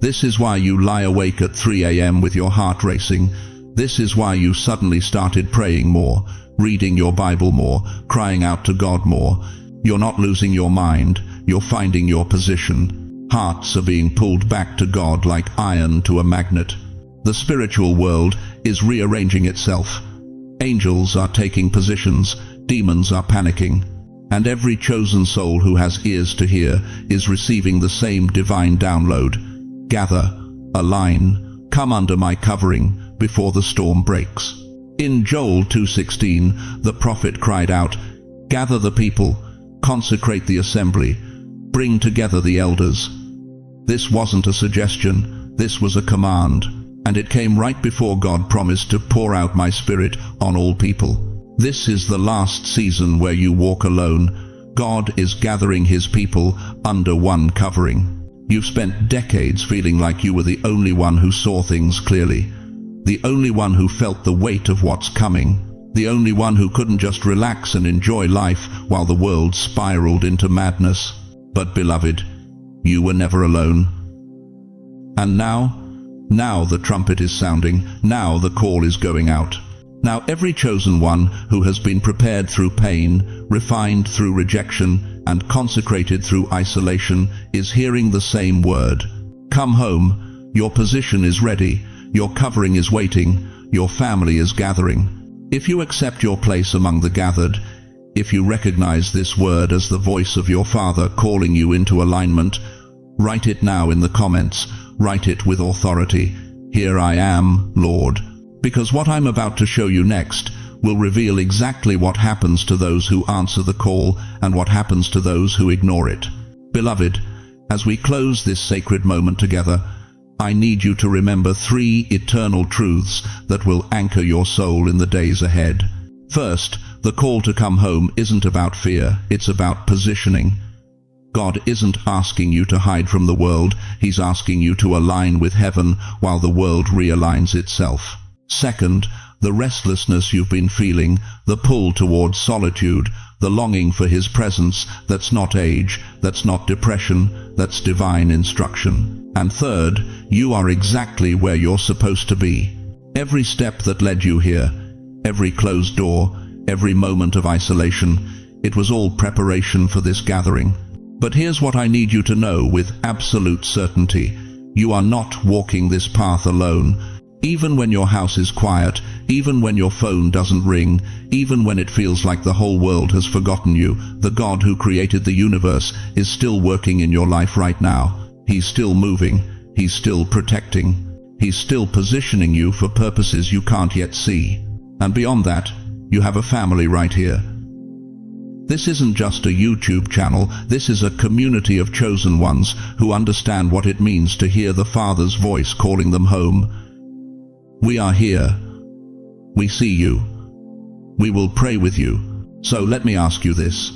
This is why you lie awake at 3 a.m. with your heart racing. This is why you suddenly started praying more, reading your Bible more, crying out to God more. You're not losing your mind, you're finding your position. Hearts are being pulled back to God like iron to a magnet. The spiritual world is rearranging itself. Angels are taking positions, demons are panicking, and every chosen soul who has ears to hear is receiving the same divine download. Gather, align, come under my covering before the storm breaks. In Joel 2:16, the prophet cried out, "Gather the people, consecrate the assembly, bring together the elders." This wasn't a suggestion, this was a command, and it came right before God promised to pour out my Spirit on all people. This is the last season where you walk alone. God is gathering his people under one covering. You've spent decades feeling like you were the only one who saw things clearly, the only one who felt the weight of what's coming, the only one who couldn't just relax and enjoy life while the world spiraled into madness. But beloved, you were never alone. And now the trumpet is sounding, now the call is going out. Now every chosen one who has been prepared through pain, refined through rejection, and consecrated through isolation is hearing the same word. Come home, your position is ready, your covering is waiting, your family is gathering. If you accept your place among the gathered, if you recognize this word as the voice of your Father calling you into alignment, write it now in the comments, write it with authority. Here I am, Lord. Because what I'm about to show you next will reveal exactly what happens to those who answer the call and what happens to those who ignore it. Beloved, as we close this sacred moment together, I need you to remember 3 eternal truths that will anchor your soul in the days ahead. First, the call to come home isn't about fear, it's about positioning. God isn't asking you to hide from the world, he's asking you to align with heaven while the world realigns itself. Second, the restlessness you've been feeling, the pull towards solitude, the longing for his presence, that's not age, that's not depression, that's divine instruction. And third, you are exactly where you're supposed to be. Every step that led you here, every closed door, every moment of isolation, it was all preparation for this gathering. But here's what I need you to know with absolute certainty. You are not walking this path alone. Even when your house is quiet, even when your phone doesn't ring, even when it feels like the whole world has forgotten you, the God who created the universe is still working in your life right now. He's still moving. He's still protecting. He's still positioning you for purposes you can't yet see. And beyond that, you have a family right here. This isn't just a YouTube channel, this is a community of chosen ones who understand what it means to hear the Father's voice calling them home. We are here. We see you. We will pray with you. So let me ask you this.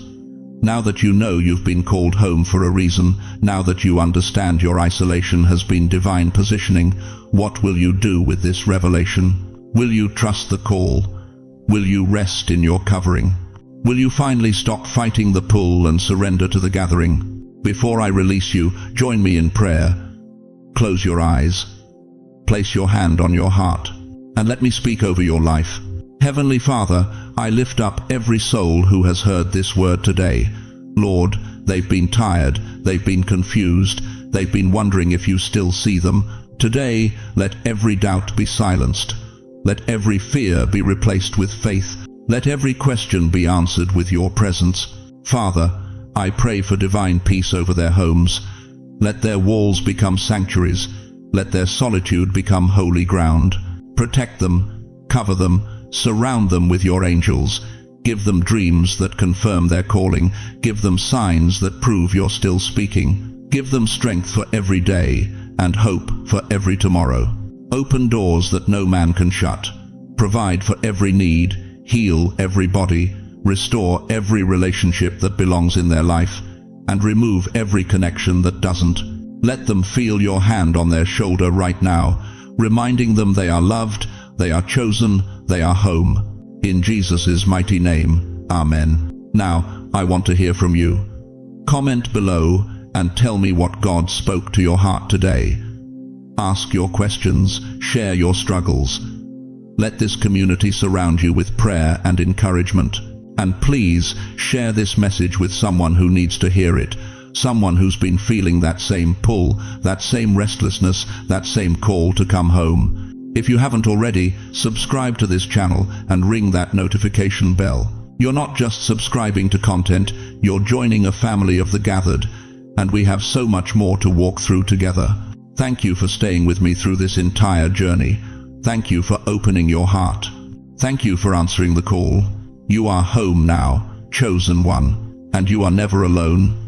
Now that you know you've been called home for a reason, now that you understand your isolation has been divine positioning, what will you do with this revelation? Will you trust the call? Will you rest in your covering? Will you finally stop fighting the pull and surrender to the gathering? Before I release you, join me in prayer. Close your eyes. Place your hand on your heart, and let me speak over your life. Heavenly Father, I lift up every soul who has heard this word today. Lord, they've been tired, they've been confused, they've been wondering if you still see them. Today, let every doubt be silenced. Let every fear be replaced with faith. Let every question be answered with your presence. Father, I pray for divine peace over their homes. Let their walls become sanctuaries. Let their solitude become holy ground. Protect them, cover them, surround them with your angels. Give them dreams that confirm their calling. Give them signs that prove you're still speaking. Give them strength for every day and hope for every tomorrow. Open doors that no man can shut. Provide for every need. Heal every body. Restore every relationship that belongs in their life. And remove every connection that doesn't. Let them feel your hand on their shoulder right now, reminding them they are loved, they are chosen, they are home. In Jesus' mighty name, Amen. Now, I want to hear from you. Comment below and tell me what God spoke to your heart today. Ask your questions, share your struggles. Let this community surround you with prayer and encouragement. And please, share this message with someone who needs to hear it. Someone who's been feeling that same pull, that same restlessness, that same call to come home. If you haven't already, subscribe to this channel and ring that notification bell. You're not just subscribing to content, you're joining a family of the gathered, and we have so much more to walk through together. Thank you for staying with me through this entire journey. Thank you for opening your heart. Thank you for answering the call. You are home now, chosen one, and you are never alone.